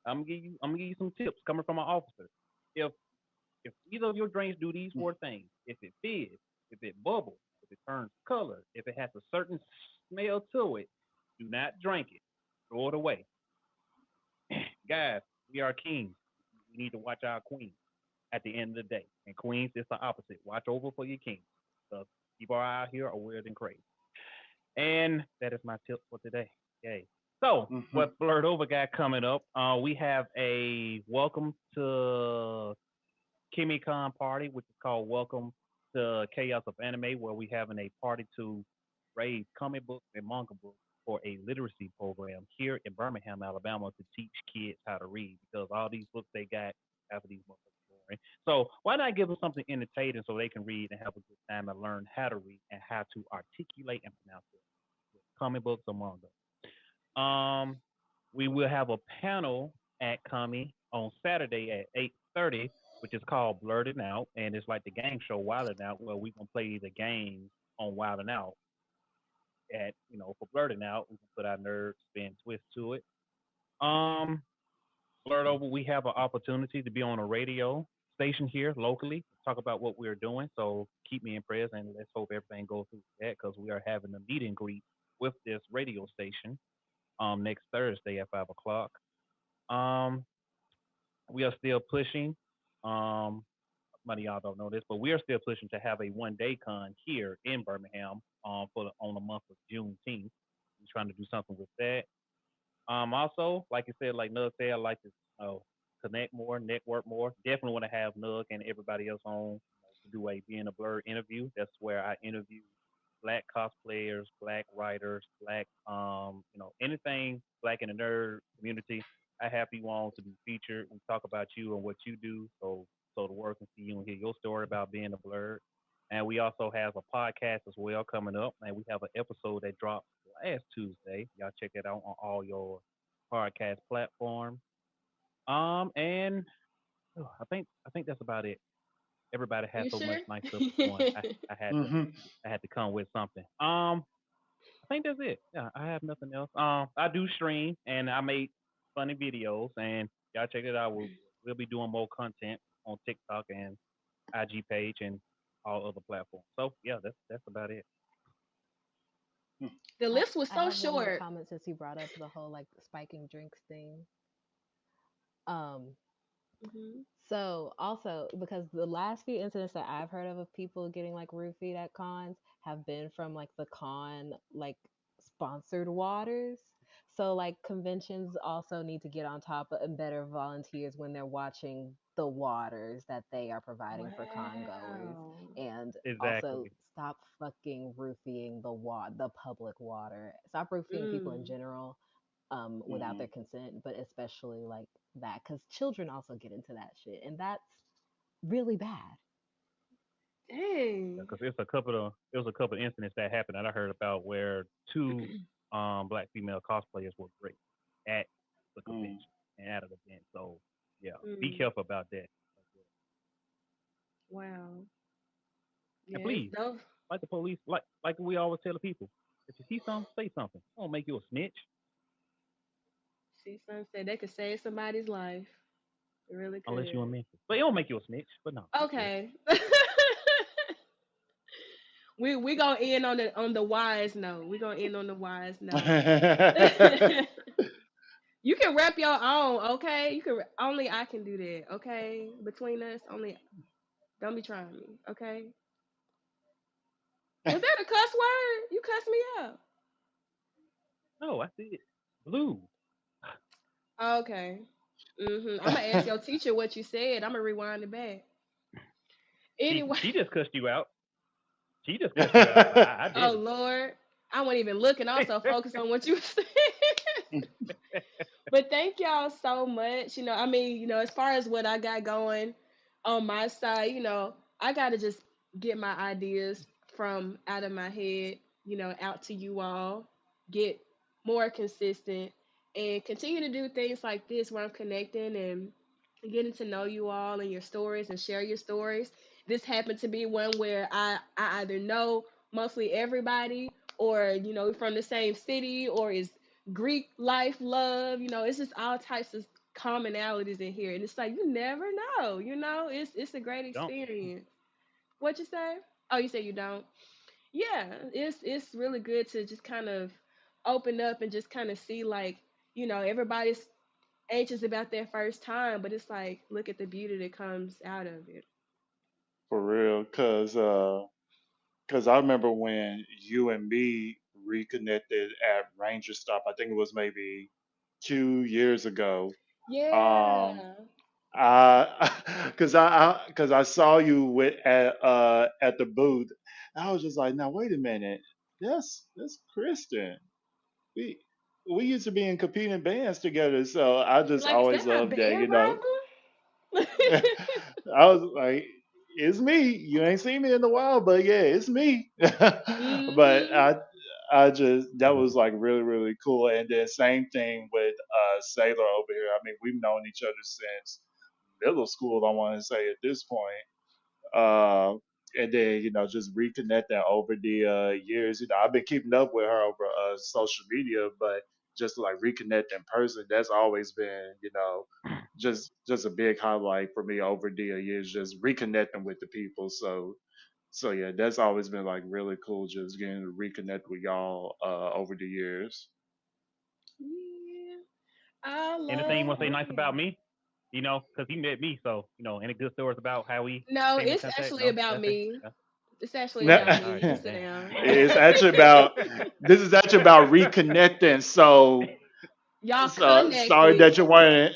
I'm gonna give you some tips coming from an officer. If if either of your drinks do these four things, if it fizz, if it bubbles, if it turns color, if it has a certain smell to it, do not drink it. Throw it away. Guys, we are kings. We need to watch our queens at the end of the day. And queens is the opposite. Watch over for your kings. The people out here are weird and crazy. And that is my tip for today. Yay. So, Mhm. what Blurred Over got coming up? We have a welcome to KimiCon party, which is called Welcome to Chaos of Anime, where we having a party to raise comic books and manga books for a literacy program here in Birmingham, Alabama, to teach kids how to read because all these books they got after these books are boring. So why not give them something entertaining so they can read and have a good time and learn how to read and how to articulate and pronounce it with comic books or manga. Um, we will have a panel at Kami on Saturday at 8:30, which is called Blurted Out, and it's like the game show Wildin' Out, where we gonna play the games on Wildin' Out. At for Blurted Out, we can put our nerd spin twist to it. Um, Blurred Over, we have an opportunity to be on a radio station here locally, talk about what we're doing. So keep me in prayers, and let's hope everything goes through that because we are having a meet and greet with this radio station next Thursday at 5 o'clock. Um, we are still pushing. Um, Many of y'all don't know this, but we are still pushing to have a 1 day con here in Birmingham on the month of Juneteenth. We're trying to do something with that. Also, like you said, like Nug said, I like to connect more, network more. Definitely want to have Nug and everybody else on to do a being a blur interview. That's where I interview black cosplayers, black writers, black anything black in the nerd community. I have you on to be featured. We talk about you and what you do, so the world can see you and hear your story about being a blur. And we also have a podcast as well coming up, and we have an episode that dropped last Tuesday. Y'all check it out on all your podcast platforms. And I think that's about it. Everybody has You so much sure? nice stuff going. I had to Mhm. I had to come with something. I think that's it. Yeah, I have nothing else. I do stream and I make funny videos, and y'all check it out. We'll be doing more content on TikTok and IG page and all other platforms. So yeah, that's about it. The I, list was I so have one more short. comment since you brought up the whole like spiking drinks thing. Um, Hmm. so also because the last few incidents that I've heard of people getting like roofied at cons have been from like the con like sponsored waters. So like conventions also need to get on top of and better volunteers when they're watching the waters that they are providing for con goers, Wow. and also Exactly. stop fucking roofing the public water. Stop roofing people in Mm. general without Mhm. their consent, but especially like that cuz children also get into that shit and that's really bad. Dang. Because it was a couple of incidents that happened that I heard about where two black female cosplayers were raped at the Mm. convention and at an event. So yeah, be Mm. careful about that. Wow. And Yeah, it's please, dope. like the police, like we always tell the people, if you see something, say something. Don't make you a snitch See, son said they could save somebody's life. It really unless you're a could. Memphis. But it don't make you a snitch. But no, you good. Okay. We gonna end on the wise note. We gonna end on the wise note. You can rep your own, okay? You can only I can do that, okay? Between us, only don't be trying me, okay? Was that a cuss word? You cussed me out. No, I see it. Blue. Okay. I'm gonna ask your teacher what you said. I'm gonna rewind it back. Anyway, She just cussed you out. She just cussed you out. I oh didn't. Lord, I wasn't even looking. Also focus on what you said. But thank y'all so much. I mean, as far as what I got going on my side, I got to just get my ideas from out of my head, out to you all, get more consistent, and continue to do things like this where I'm connecting and getting to know you all and your stories and share your stories. This happened to be one where I either know mostly everybody or, from the same city or is Greek life, love, it's just all types of commonalities in here. And it's like you never know, it's a great Don't. experience. What you say? Oh, you say you don't? Yeah, it's really good to just kind of open up and just kind of see like, everybody's anxious about their first time, but it's like look at the beauty that comes out of it. For real, cause I remember when you and me reconnected at Ranger Stop. I think it was maybe 2 years ago. Um, Yeah. cause I saw you at the booth. I was just like, now wait a minute, that's Kristen. We we used to be in competing bands together, so I You're just like, is that always my loved that, band you know. rival? I was like, it's me. You ain't seen me in a while, but yeah, it's me. But Mhm. I just that was like really really cool. And then same thing with Sailor over here. I mean, we've known each other since middle school. I want to say at this point. And then just reconnecting over the years. I've been keeping up with her over social media, but just to like reconnect in person, that's always been just a big highlight for me over the years, just reconnecting with the people. So yeah, that's always been like really cool, just getting to reconnect with y'all over the years. Yeah, I Anything you love want to say nice about that. me? Because he met me, so any good stories about how we No, came in it's contact? actually No, about nothing. me. No? It's actually Okay, about It's all me. right You can then. sit Damn. down. actually about this is actually about reconnecting. Y'all So sorry that connected. you weren't.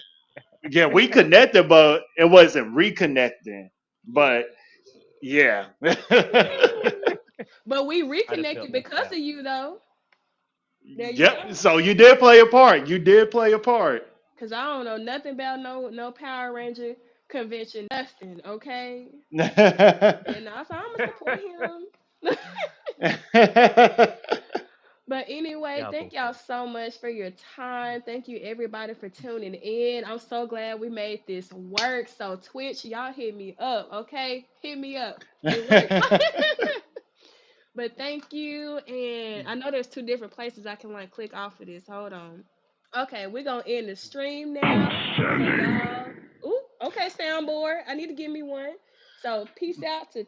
Yeah, we connected, but it wasn't reconnecting. Yeah. But yeah. But we I just felt reconnected left because out. of you, though. There you Yep. go. So you did play a part. You did play a part. Cause I don't know nothing about no Power Ranger convention, nothing. Okay. And also I'm gonna support him. But anyway, Y'all so thank y'all funny. so much for your time. Thank you everybody for tuning in. I'm so glad we made this work. So Twitch, y'all hit me up, okay? Hit me up. It works. But thank you. And I know there's two different places I can like click off of this. Hold on. Okay, we're gonna end the stream now. So Sending. y'all, ooh, okay, soundboard. I need to give me one. So peace out to